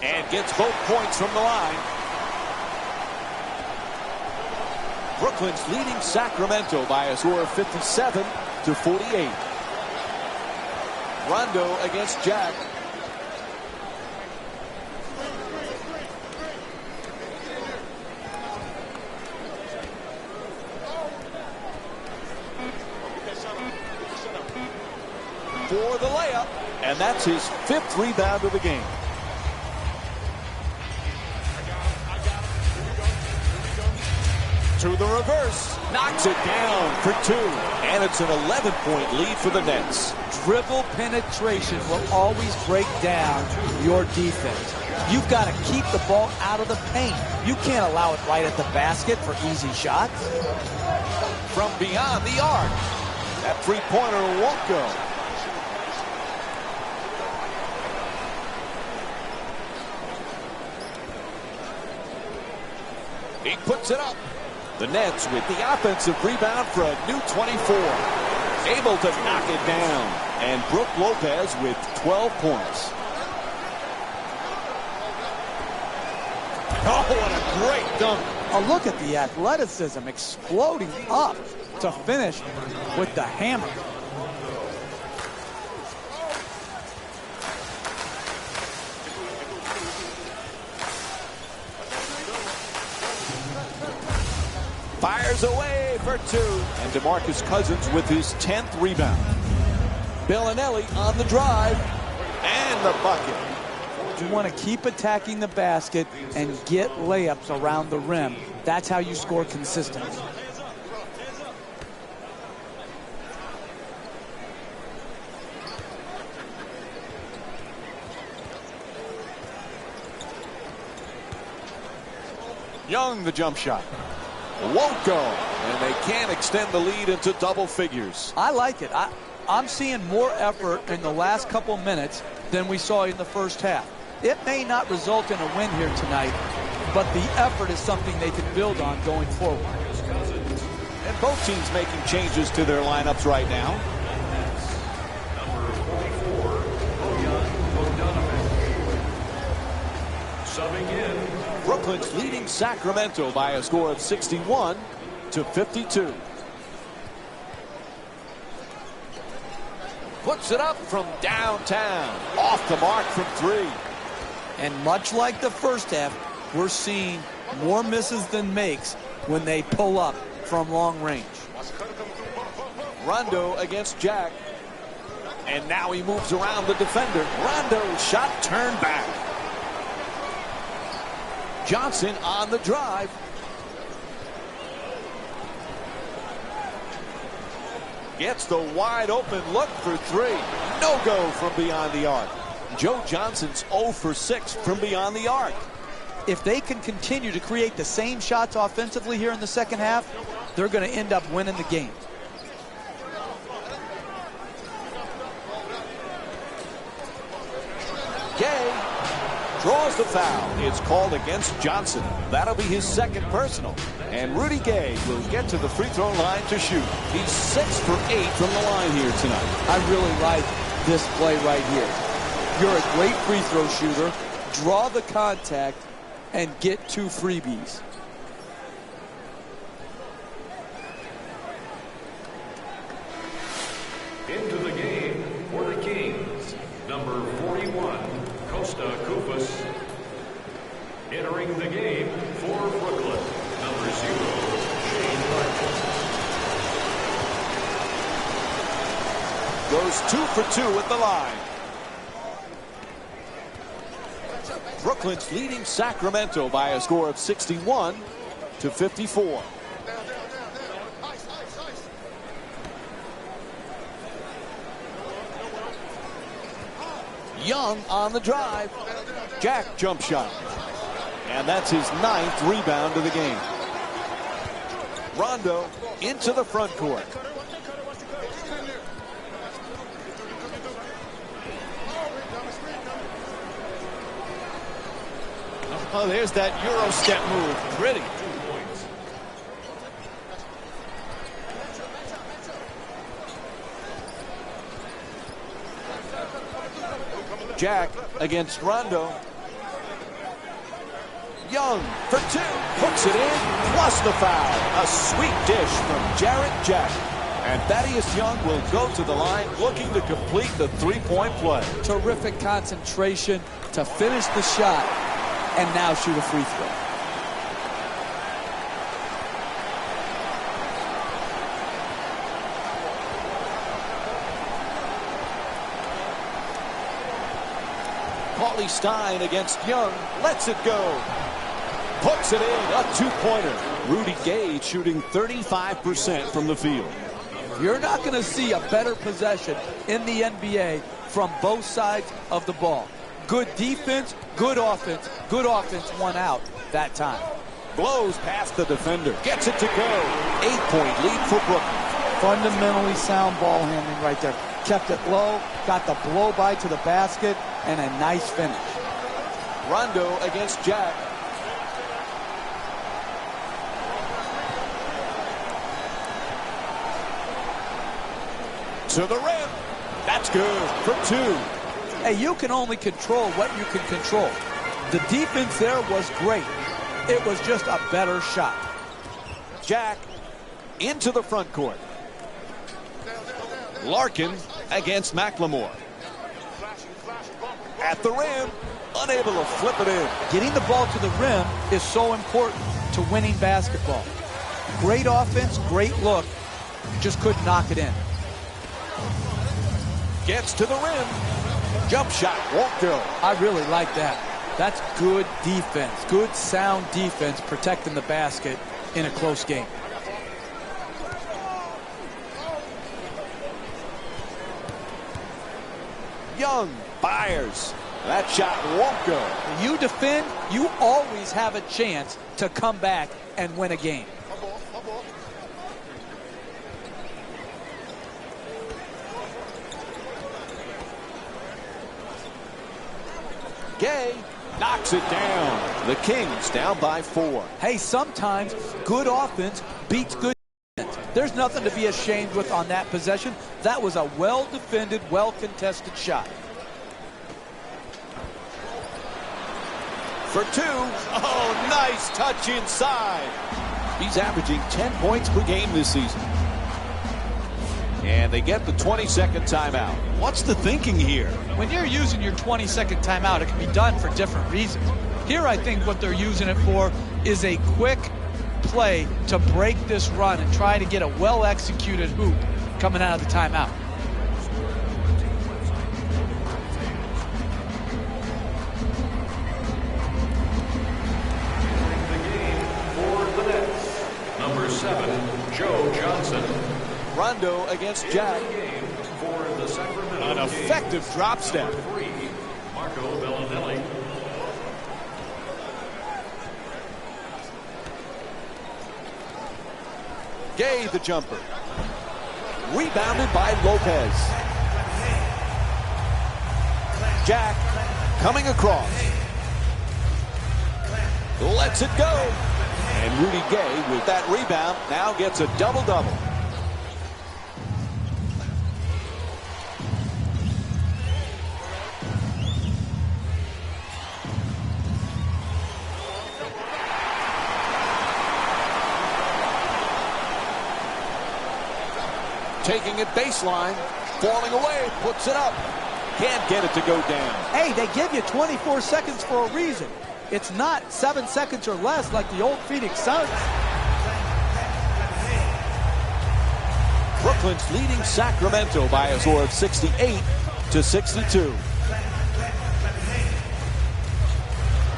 Speaker 2: and gets both points from the line. Brooklyn's leading Sacramento by a score of 57-48. Rondo against Jack. For the layup, and that's his 5th rebound of the game. To the reverse, knocks it down for 2, and it's an 11-point lead for the Nets.
Speaker 5: Dribble penetration will always break down your defense. You've got to keep the ball out of the paint. You can't allow it right at the basket for easy shots.
Speaker 2: From beyond the arc, that three-pointer won't go. He puts it up. The Nets with the offensive rebound for a new 24. Able to knock it down. And Brook Lopez with 12 points. Oh, what a great dunk.
Speaker 5: Oh, look at the athleticism exploding up to finish with the hammer.
Speaker 2: Fires away for 2. And DeMarcus Cousins with his 10th rebound. Bellinelli on the drive. And the bucket.
Speaker 5: You want to keep attacking the basket and get layups around the rim. That's how you score consistently.
Speaker 2: Young, the jump shot. Won't go. And they can't extend the lead into double figures.
Speaker 5: I like it. I'm seeing more effort in the last couple minutes than we saw in the first half. It may not result in a win here tonight, but the effort is something they can build on going forward.
Speaker 2: And both teams making changes to their lineups right now.
Speaker 6: Number 44, Bojan Bogdanovic. Subbing in.
Speaker 2: Brooklyn's leading Sacramento by a score of 61-52. Puts it up from downtown. Off the mark from three.
Speaker 5: And much like the first half, we're seeing more misses than makes when they pull up from long range.
Speaker 2: Rondo against Jack. And now he moves around the defender. Rondo's shot turned back. Johnson on the drive. Gets the wide open look for three. No go from beyond the arc. Joe Johnson's 0 for 6 from beyond the arc.
Speaker 5: If they can continue to create the same shots offensively here in the second half, they're going to end up winning the game.
Speaker 2: Gay draws the foul. It's called against Johnson. That'll be his second personal. And Rudy Gay will get to the free throw line to shoot. He's 6 for 8 from the line here tonight.
Speaker 5: I really like this play right here. You're a great free throw shooter. Draw the contact and get 2 freebies.
Speaker 6: Into the game for the Kings, number 41, Costa Koufos. Entering the game for Brooklyn, number 0, Shane Larkin.
Speaker 2: Goes 2 for 2 at the line. Brooklyn's leading Sacramento by a score of 61-54. Young on the drive. Jack jump shot. And that's his 9th rebound of the game. Rondo into the front court. Oh, there's that Euro step move. Pretty.
Speaker 6: 2 points.
Speaker 2: Jack against Rondo. Young for 2. Puts it in. Plus the foul. A sweet dish from Jarrett Jack. And Thaddeus Young will go to the line looking to complete the 3-point play.
Speaker 5: Terrific concentration to finish the shot and now shoot a free throw.
Speaker 2: Cauley Stein against Young. Lets it go. Puts it in. A 2-pointer. Rudy Gay shooting 35% from the field.
Speaker 5: You're not going to see a better possession in the NBA from both sides of the ball. Good defense, good offense won out that time.
Speaker 2: Blows past the defender. Gets it to go. 8-point lead for Brooklyn.
Speaker 5: Fundamentally sound ball handling right there. Kept it low, got the blow by to the basket, and a nice finish.
Speaker 2: Rondo against Jack. To the rim. That's good for 2.
Speaker 5: Hey, you can only control what you can control. The defense there was great. It was just a better shot.
Speaker 2: Jack into the front court. Larkin against McLemore. At the rim, unable to flip it in.
Speaker 5: Getting the ball to the rim is so important to winning basketball. Great offense, great look, just couldn't knock it in.
Speaker 2: Gets to the rim. Jump shot won't go.
Speaker 5: I really like that. That's good defense, good sound defense protecting the basket in a close game.
Speaker 2: Young fires. That shot won't go.
Speaker 5: When you defend, you always have a chance to come back and win a game.
Speaker 2: Gay knocks it down. The Kings down by 4.
Speaker 5: Hey, sometimes good offense beats good defense. There's nothing to be ashamed with on that possession. That was a well-defended, well-contested shot.
Speaker 2: For 2. Oh, nice touch inside. He's averaging 10 points per game this season. And they get the 20-second timeout. What's the thinking here?
Speaker 4: When you're using your 20-second timeout, it can be done for different reasons. Here, I think what they're using it for is a quick play to break this run and try to get a well-executed hoop coming out of the timeout.
Speaker 6: For the Nets, number 7, Joe Johnson.
Speaker 2: Rondo against Jack.
Speaker 6: For the Sacramento
Speaker 2: An effective drop step.
Speaker 6: 3, Marco Bellinelli.
Speaker 2: Gay the jumper. Rebounded by Lopez. Jack coming across. Lets it go. And Rudy Gay with that rebound now gets a double-double. Taking it baseline, falling away, puts it up. Can't get it to go down.
Speaker 5: Hey, they give you 24 seconds for a reason. It's not 7 seconds or less like the old Phoenix Suns.
Speaker 2: Brooklyn's leading Sacramento by a score of 68-62.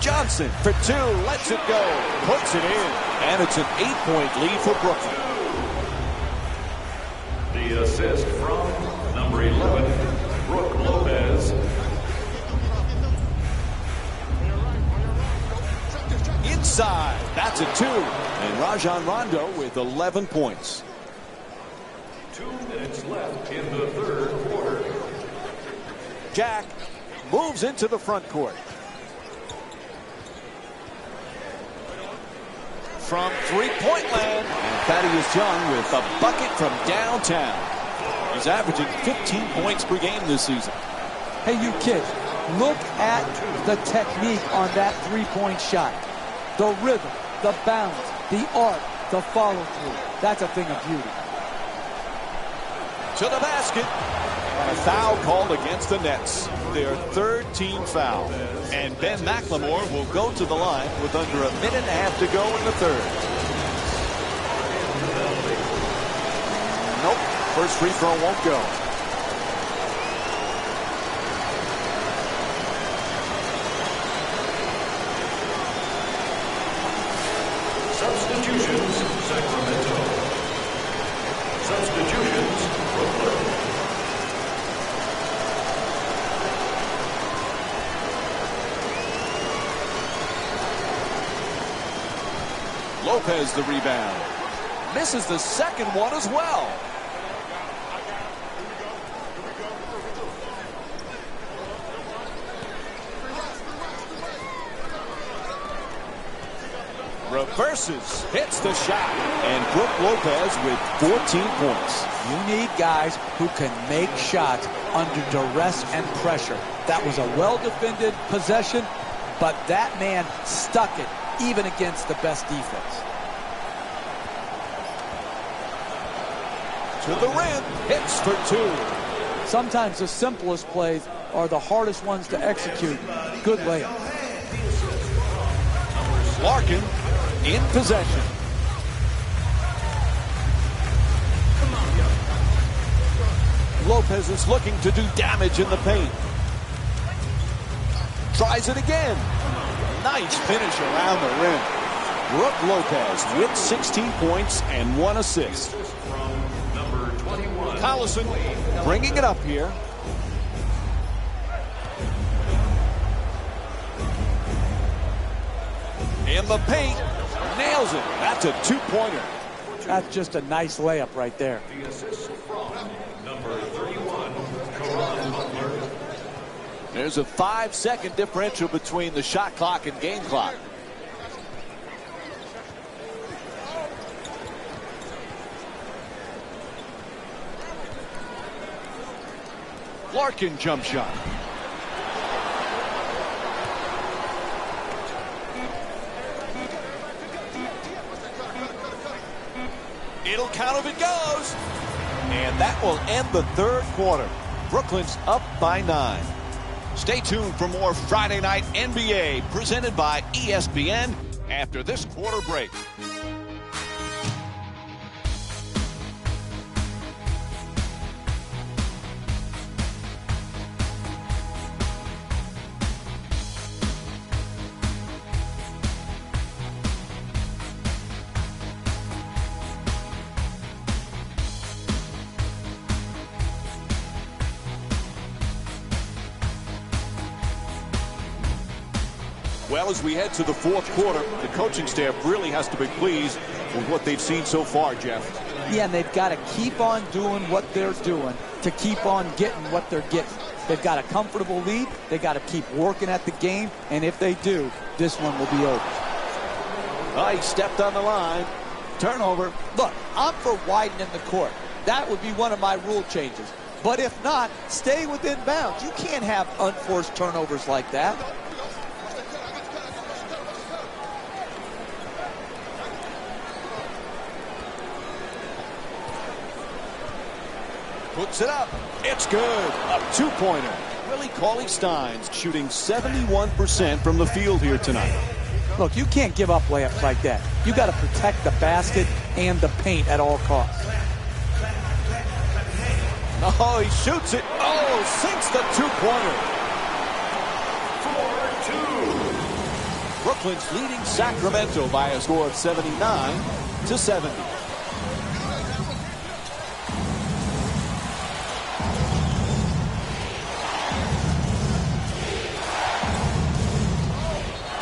Speaker 2: Johnson for 2, lets it go, puts it in, and it's an 8-point lead for Brooklyn.
Speaker 6: The assist from number 11, Brook Lopez.
Speaker 2: Inside, that's a 2. And Rajon Rondo with 11 points.
Speaker 6: 2 minutes left in the third quarter.
Speaker 2: Jack moves into the front court. From three-point land, and Thaddeus Young with a bucket from downtown. He's averaging 15 points per game this season.
Speaker 5: Hey, you kids, look at the technique on that three-point shot. The rhythm, the bounce, the arc, the follow-through. That's a thing of beauty.
Speaker 2: To the basket. And a foul called against the Nets. Their third team foul. And Ben McLemore will go to the line with under a minute and a half to go in the third. Nope. First free throw won't go.
Speaker 6: Substitutions, Sacramento. Substitutions, Brooklyn.
Speaker 2: Lopez the rebound. Misses the second one as well. Reverses, hits the shot, and Brook Lopez with 14 points.
Speaker 5: You need guys who can make shots under duress and pressure. That was a well-defended possession, but that man stuck it even against the best defense.
Speaker 2: To the rim, hits for 2.
Speaker 5: Sometimes the simplest plays are the hardest ones to execute. Good layup.
Speaker 2: Larkin in possession. Lopez is looking to do damage in the paint. Tries it again. Nice finish around the rim. Brook Lopez with 16 points and 1 assist. Collison bringing it up here. In the paint, nails it. That's a two-pointer.
Speaker 5: That's just a nice layup right there.
Speaker 6: The assist from number 31, Caron Butler.
Speaker 2: There's a 5-second differential between the shot clock and game clock. Larkin jump shot. It'll count if it goes. And that will end the third quarter. Brooklyn's up by 9. Stay tuned for more Friday Night NBA presented by ESPN after this quarter break. Well, as we head to the fourth quarter, the coaching staff really has to be pleased with what they've seen so far, Jeff.
Speaker 5: Yeah, and they've got to keep on doing what they're doing to keep on getting what they're getting. They've got a comfortable lead. They've got to keep working at the game, and if they do, this one will be over.
Speaker 2: Oh, he stepped on the line. Turnover.
Speaker 5: Look, I'm for widening the court. That would be one of my rule changes. But if not, stay within bounds. You can't have unforced turnovers like that.
Speaker 2: Puts it up. It's good. A two-pointer. Willie Cauley-Stein's shooting 71% from the field here tonight.
Speaker 5: Look, you can't give up layups like that. You got to protect the basket and the paint at all costs.
Speaker 2: Oh, he shoots it. Oh, sinks the two-pointer.
Speaker 6: 4-2.
Speaker 2: Brooklyn's leading Sacramento by a score of 79-70.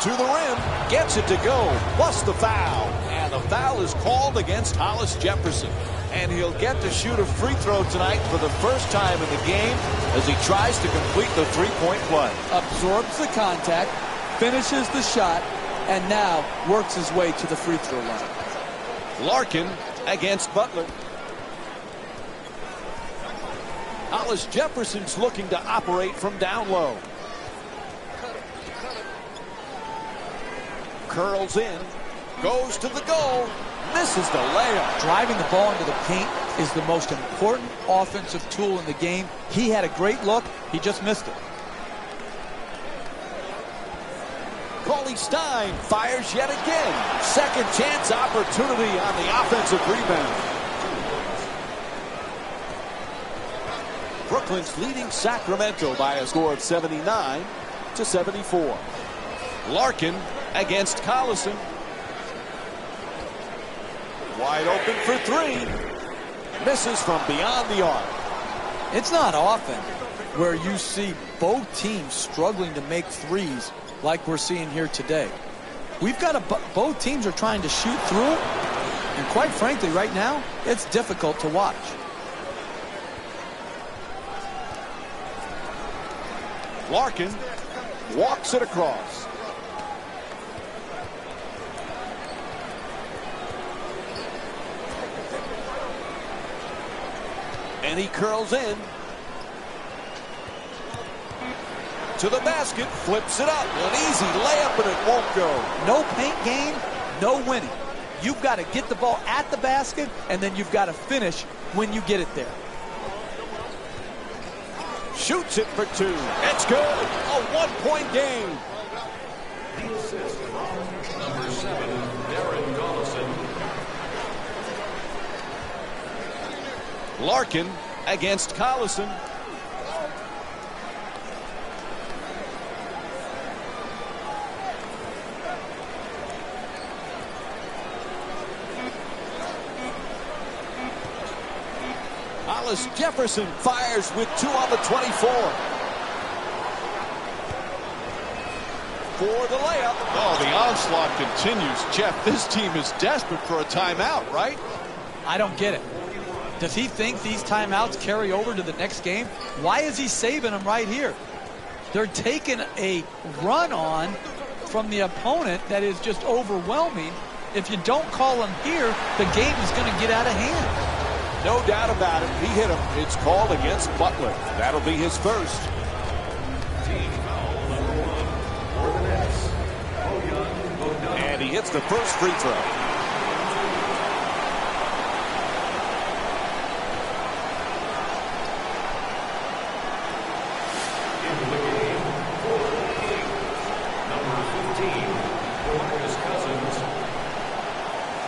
Speaker 2: To the rim, gets it to go, plus the foul. And the foul is called against Hollis Jefferson. And he'll get to shoot a free throw tonight for the first time in the game as he tries to complete the three-point play.
Speaker 5: Absorbs the contact, finishes the shot, and now works his way to the free throw line.
Speaker 2: Larkin against Butler. Hollis Jefferson's looking to operate from down low. Curls in, goes to the goal, misses the layup.
Speaker 5: Driving the ball into the paint is the most important offensive tool in the game. He had a great look, he just missed it.
Speaker 2: Cauley-Stein fires yet again. Second chance opportunity on the offensive rebound. Brooklyn's leading Sacramento by a score of 79-74. Larkin against Collison. Wide open for three. Misses from beyond the arc.
Speaker 5: It's not often where you see both teams struggling to make threes like we're seeing here today. We've got both teams are trying to shoot through it, and quite frankly, right now, it's difficult to watch.
Speaker 2: Larkin walks it across. And he curls in. To the basket, flips it up. An easy layup, and it won't go.
Speaker 5: No paint game, no winning. You've got to get the ball at the basket, and then you've got to finish when you get it there.
Speaker 2: Shoots it for two. It's good. A one-point game.
Speaker 6: Assist from number 7, Darren Collison.
Speaker 2: Larkin against Collison. Hollis Jefferson fires with 2 on the 24. For the layup. Oh, the onslaught continues. Jeff, this team is desperate for a timeout, right?
Speaker 5: I don't get it. Does he think these timeouts carry over to the next game? Why is he saving them right here? They're taking a run on from the opponent that is just overwhelming. If you don't call him here, the game is going to get out of hand.
Speaker 2: No doubt about it. He hit him. It's called against Butler. That'll be his first.
Speaker 6: Team foul number 1 for the Nets. Bojan Bogdanovic.
Speaker 2: And he hits the first free throw.
Speaker 6: Into the game for the Kings. Number 15, DeMarcus Cousins.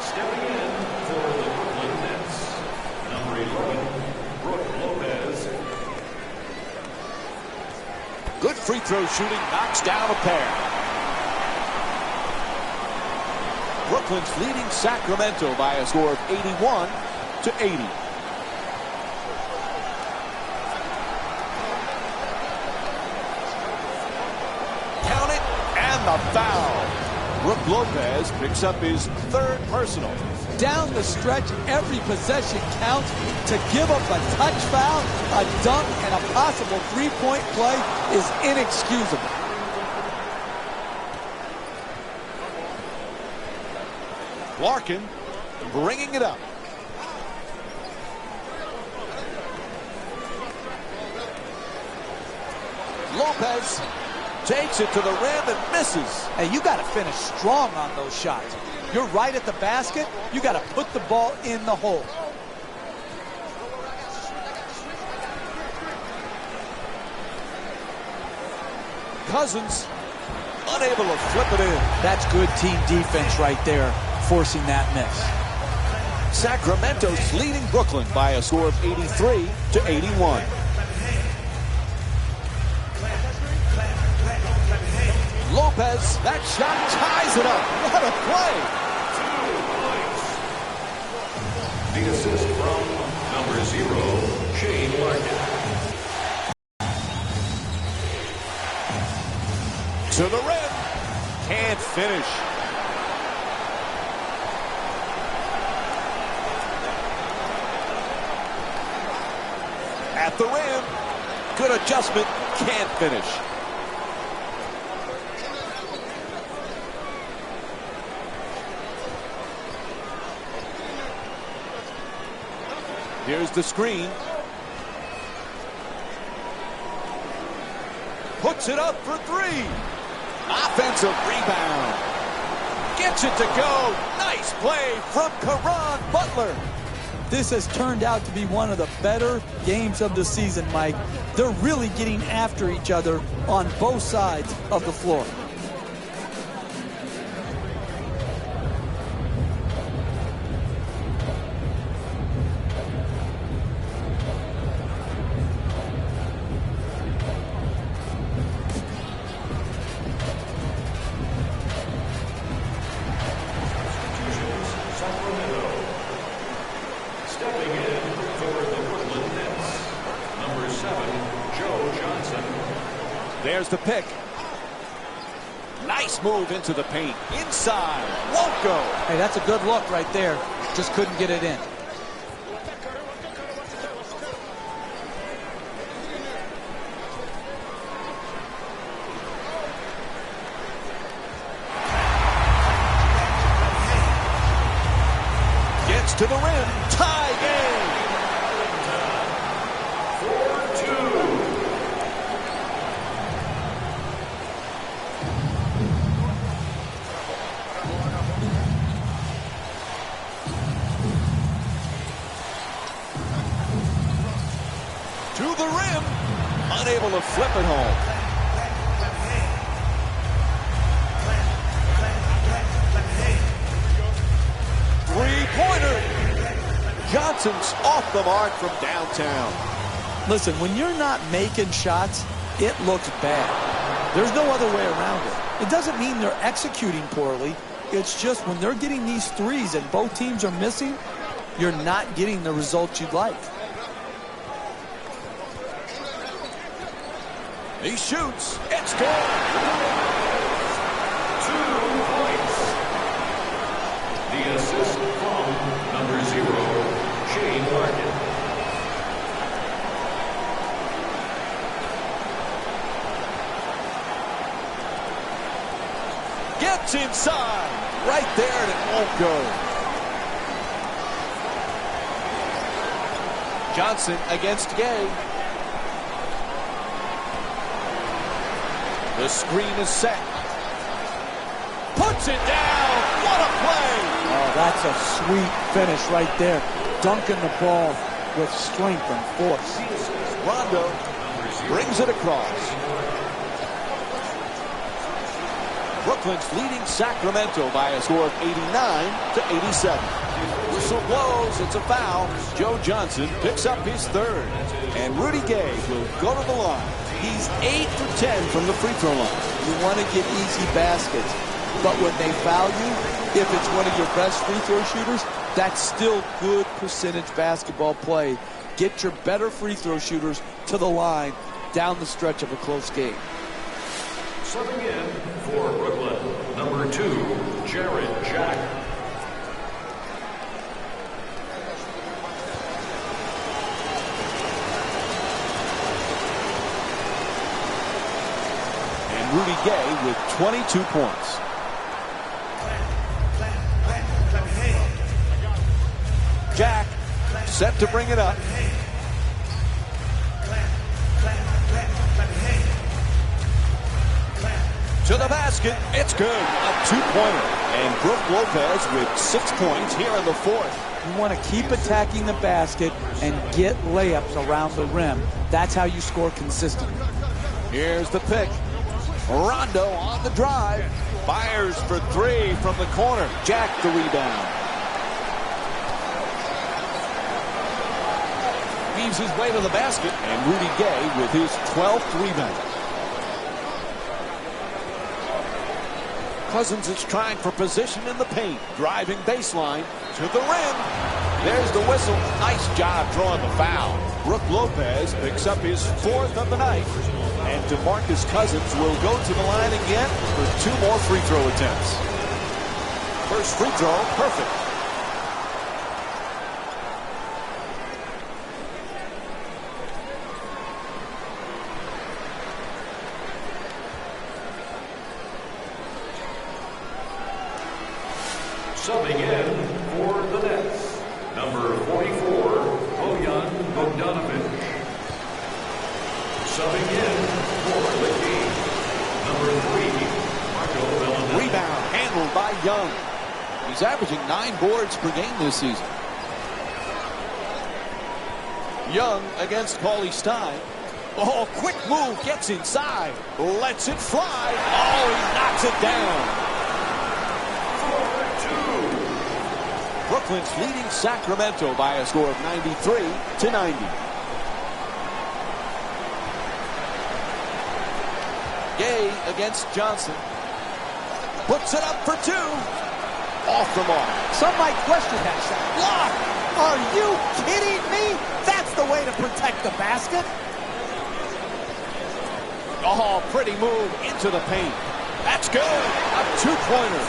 Speaker 6: Stepping in for the Brooklyn Nets. Number 11, Brook Lopez.
Speaker 2: Good free throw shooting. Knocks down a pair. Brooklyn's leading Sacramento by a score of 81-80. Count it, and the foul. Brook Lopez picks up his third personal.
Speaker 5: Down the stretch, every possession counts. To give up a touch foul, a dunk, and a possible three-point play is inexcusable.
Speaker 2: Larkin bringing it up. Lopez takes it to the rim and misses.
Speaker 5: Hey, you got to finish strong on those shots. You're right at the basket. You got to put the ball in the hole.
Speaker 2: Cousins unable to flip it in.
Speaker 5: That's good team defense right there, forcing that miss.
Speaker 2: Sacramento's leading Brooklyn by a score of 83-81. Lopez, that shot ties it up. What a play!
Speaker 6: 2 points. The assist from number 0, Shane Larkin.
Speaker 2: To the rim. Can't finish. At the rim. Good adjustment. Can't finish. Here's the screen. Puts it up for three. Offensive rebound. Gets it to go. Nice play from Caron Butler.
Speaker 5: This has turned out to be one of the better games of the season, Mike. They're really getting after each other on both sides of the floor.
Speaker 2: There's the pick. Nice move into the paint. Inside. Won't go.
Speaker 5: Hey, that's a good look right there. Just couldn't get it in.
Speaker 2: Gets to the rim. Tie game.
Speaker 6: 4-2.
Speaker 2: To the rim. Unable to flip it home. Three-pointer. Johnson's off the mark from downtown.
Speaker 5: Listen, when you're not making shots, it looks bad. There's no other way around it. It doesn't mean they're executing poorly. It's just when they're getting these threes and both teams are missing, you're not getting the results you'd like.
Speaker 2: He shoots. It's good.
Speaker 6: 2 points. The assist from number 0, Shane Larkin.
Speaker 2: Gets inside. Right there, and it won't go. Johnson against Gay. The screen is set. Puts it down. What a play.
Speaker 5: Oh, that's a sweet finish right there. Dunking the ball with strength and force.
Speaker 2: Rondo brings it across. Brooklyn's leading Sacramento by a score of 89-87. Whistle blows. It's a foul. Joe Johnson picks up his third. And Rudy Gay will go to the line. He's 8 for 10 from the free throw line.
Speaker 5: You want to get easy baskets, but when they foul you, if it's one of your best free throw shooters, that's still good percentage basketball play. Get your better free throw shooters to the line down the stretch of a close game.
Speaker 6: Subbing in for Brooklyn, number 2, Jared Jack.
Speaker 2: And Rudy Gay with 22 points. Jack set to bring it up. To the basket. It's good. A two-pointer. And Brook Lopez with 6 points here in the fourth.
Speaker 5: You want to keep attacking the basket and get layups around the rim. That's how you score consistently.
Speaker 2: Here's the pick. Rondo on the drive. Fires for three from the corner. Jack the rebound. Weaves his way to the basket. And Rudy Gay with his 12th rebound. Cousins is trying for position in the paint. Driving baseline to the rim. There's the whistle. Nice job drawing the foul. Brook Lopez picks up his 4th of the night. And DeMarcus Cousins will go to the line again for 2 more free throw attempts. First free throw, perfect.
Speaker 6: Subbing in for the Nets, number 44, Bojan Bogdanovic. Subbing in for the Kings, number 3, Marco Bellinelli.
Speaker 2: Rebound handled by Young. He's averaging 9 boards per game this season. Young against Cauley Stein. Oh, quick move, gets inside. Lets it fly. Oh, he knocks it down. Brooklyn's leading Sacramento by a score of 93-90. Gay against Johnson. Puts it up for 2. Off the mark.
Speaker 5: Some might question that shot.
Speaker 2: Block!
Speaker 5: Are you kidding me? That's the way to protect the basket.
Speaker 2: Oh, pretty move into the paint. That's good. A 2-pointer.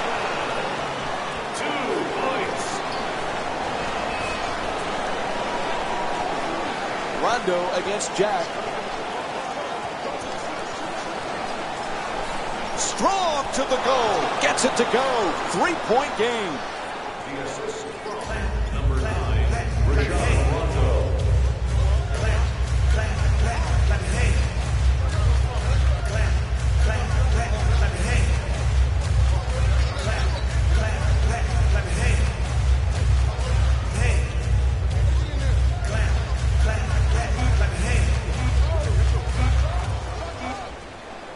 Speaker 6: 2 points.
Speaker 2: Rondo against Jack. Strong to the goal. Gets it to go. 3-point game.
Speaker 6: The assist, number 9, Rajon Rondo.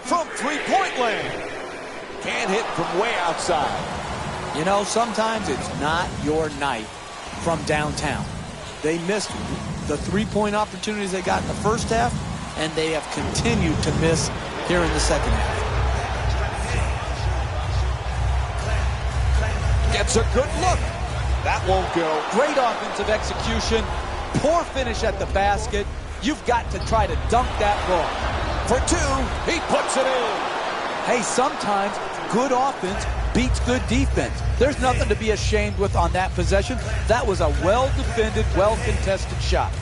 Speaker 2: From 3-point land. Can't hit from way outside.
Speaker 5: You know, sometimes it's not your night from downtown. They missed the 3-point opportunities they got in the first half, and they have continued to miss here in the second half.
Speaker 2: Gets a good look. That won't go.
Speaker 5: Great offensive execution. Poor finish at the basket. You've got to try to dunk that ball.
Speaker 2: For 2, he puts it in.
Speaker 5: Hey, sometimes good offense beats good defense. There's nothing to be ashamed with on that possession. That was a well-defended, well-contested shot.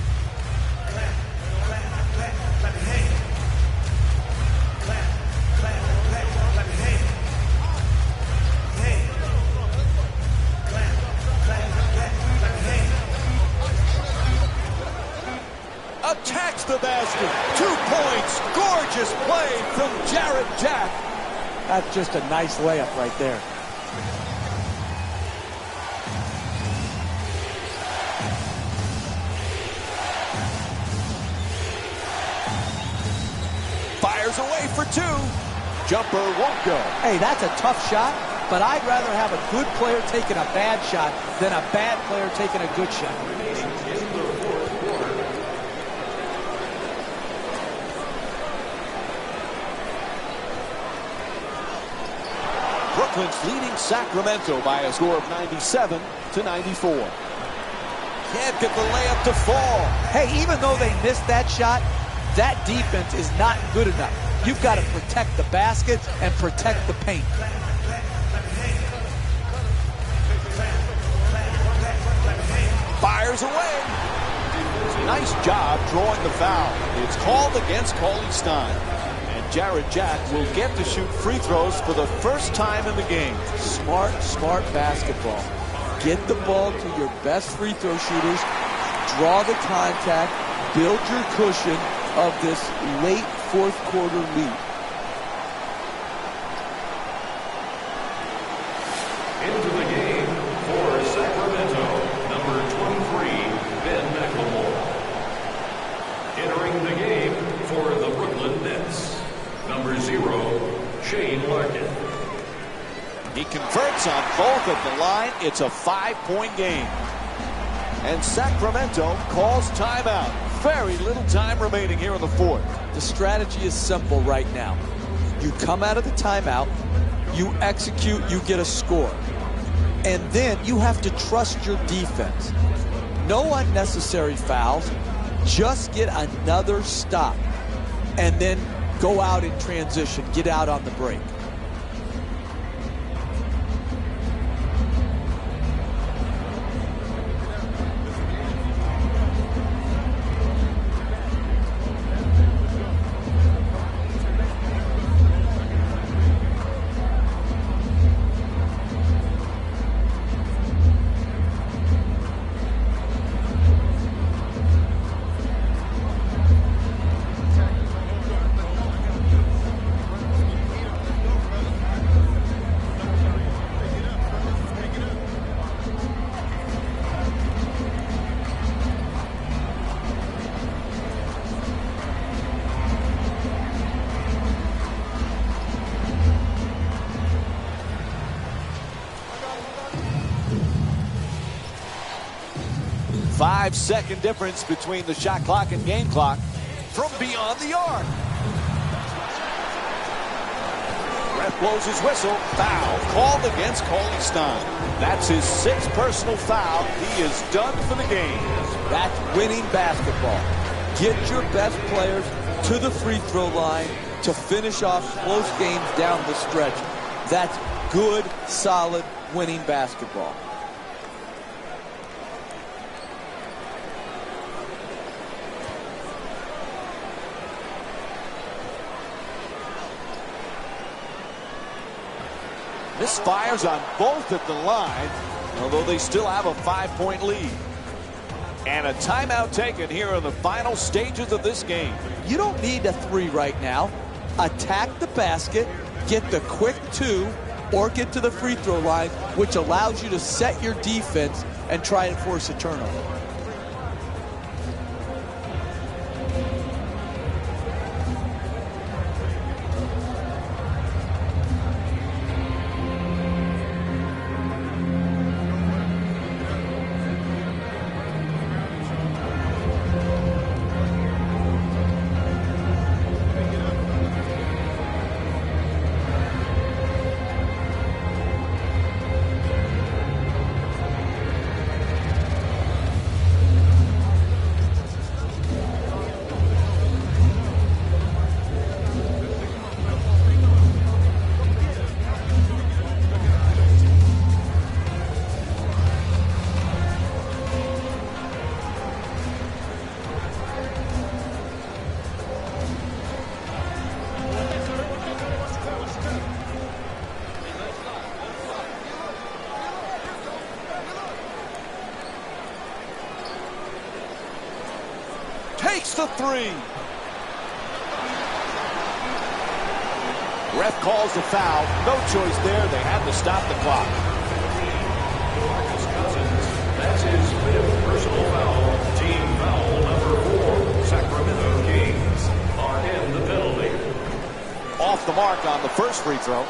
Speaker 2: attacks the basket. 2 points. Gorgeous play from Jarrett Jack.
Speaker 5: That's just a nice layup right there.
Speaker 2: Fires away for 2. Jumper won't go.
Speaker 5: Hey, that's a tough shot, but I'd rather have a good player taking a bad shot than a bad player taking a good shot.
Speaker 2: Brooklyn's leading Sacramento by a score of 97-94. Can't get the layup to fall.
Speaker 5: Hey, even though they missed that shot, that defense is not good enough. You've got to protect the basket and protect the paint.
Speaker 2: Fires away. Nice job drawing the foul. It's called against Cauley Stein. And Jarrett Jack will get to shoot free throws for the first time in the game.
Speaker 5: Smart basketball. Get the ball to your best free throw shooters. Draw the contact. Build your cushion of this late fourth quarter lead.
Speaker 6: Into the game for Sacramento, number 23, Ben McLemore. Entering the game for the Brooklyn Nets, number 0, Shane Larkin.
Speaker 2: He converts on both at the line. It's a 5-point game. And Sacramento calls timeout. Very little time remaining here in the fourth.
Speaker 5: The strategy is simple right now. You come out of the timeout, you execute, you get a score. And then you have to trust your defense. No unnecessary fouls. Just get another stop. And then go out in transition. Get out on the break.
Speaker 2: Five-second difference between the shot clock and game clock from beyond the arc. Ref blows his whistle. Foul called against Cauley Stein. That's his 6th personal foul. He is done for the game.
Speaker 5: That's winning basketball. Get your best players to the free throw line to finish off close games down the stretch. That's good, solid, winning basketball.
Speaker 2: Misfires on both at the line, although they still have a 5-point lead. And a timeout taken here in the final stages of this game.
Speaker 5: You don't need a 3 right now. Attack the basket, get the quick 2, or get to the free throw line, which allows you to set your defense and try and force a turnover.
Speaker 2: makes the three. Ref calls the foul. No choice there. They had to stop the clock.
Speaker 6: DeMarcus Cousins, that's his 5th personal foul. Team foul number 4. Sacramento Kings are in the penalty.
Speaker 2: Off the mark on the first free throw.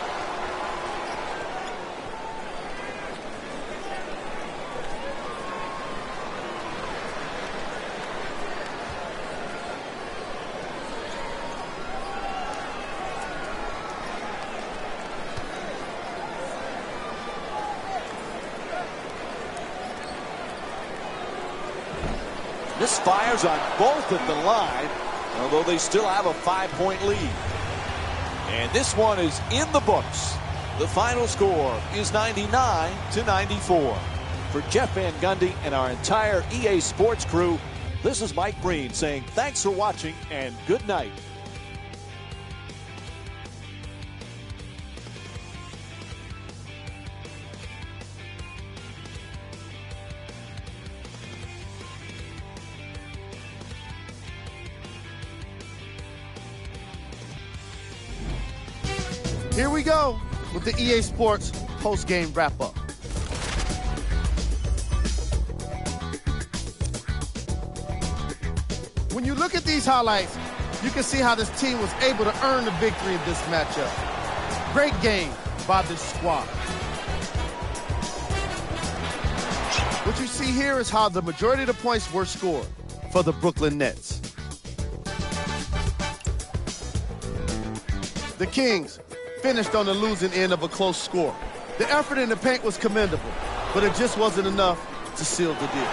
Speaker 2: This fires on both at the line, although they still have a 5-point lead. And this one is in the books. The final score is 99-94. For Jeff Van Gundy and our entire EA Sports crew, this is Mike Breen saying thanks for watching and good night.
Speaker 8: Here we go with the EA Sports post-game wrap-up. When you look at these highlights, you can see how this team was able to earn the victory in this matchup. Great game by this squad. What you see here is how the majority of the points were scored for the Brooklyn Nets. The Kings finished on the losing end of a close score. The effort in the paint was commendable, but it just wasn't enough to seal the deal.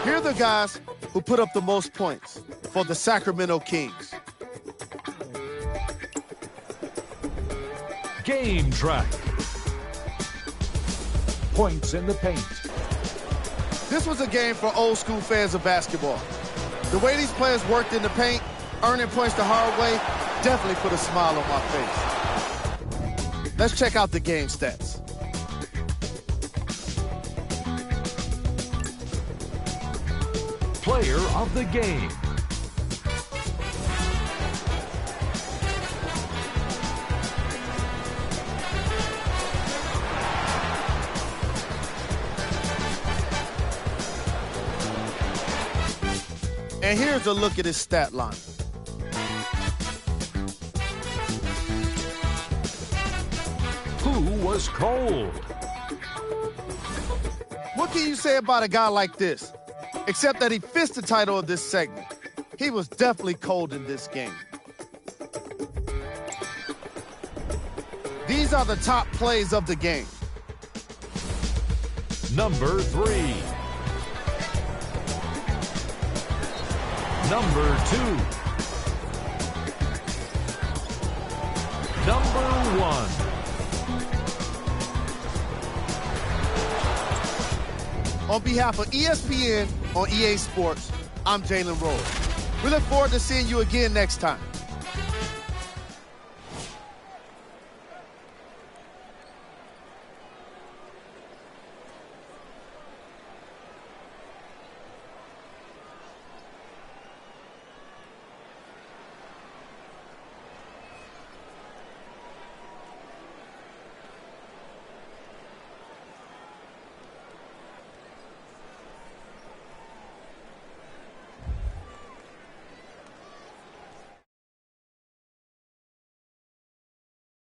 Speaker 8: Here are the guys who put up the most points for the Sacramento Kings.
Speaker 9: Game track. Points in the paint.
Speaker 8: This was a game for old school fans of basketball. The way these players worked in the paint, earning points the hard way, definitely put a smile on my face. Let's check out the game stats.
Speaker 9: Player of the game.
Speaker 8: And here's a look at his stat line.
Speaker 9: Who was cold?
Speaker 8: What can you say about a guy like this? Except that he fits the title of this segment. He was definitely cold in this game. These are the top plays of the game.
Speaker 9: Number 3. Number 2. Number 1.
Speaker 8: On behalf of ESPN on EA Sports, I'm Jalen Rose. We look forward to seeing you again next time.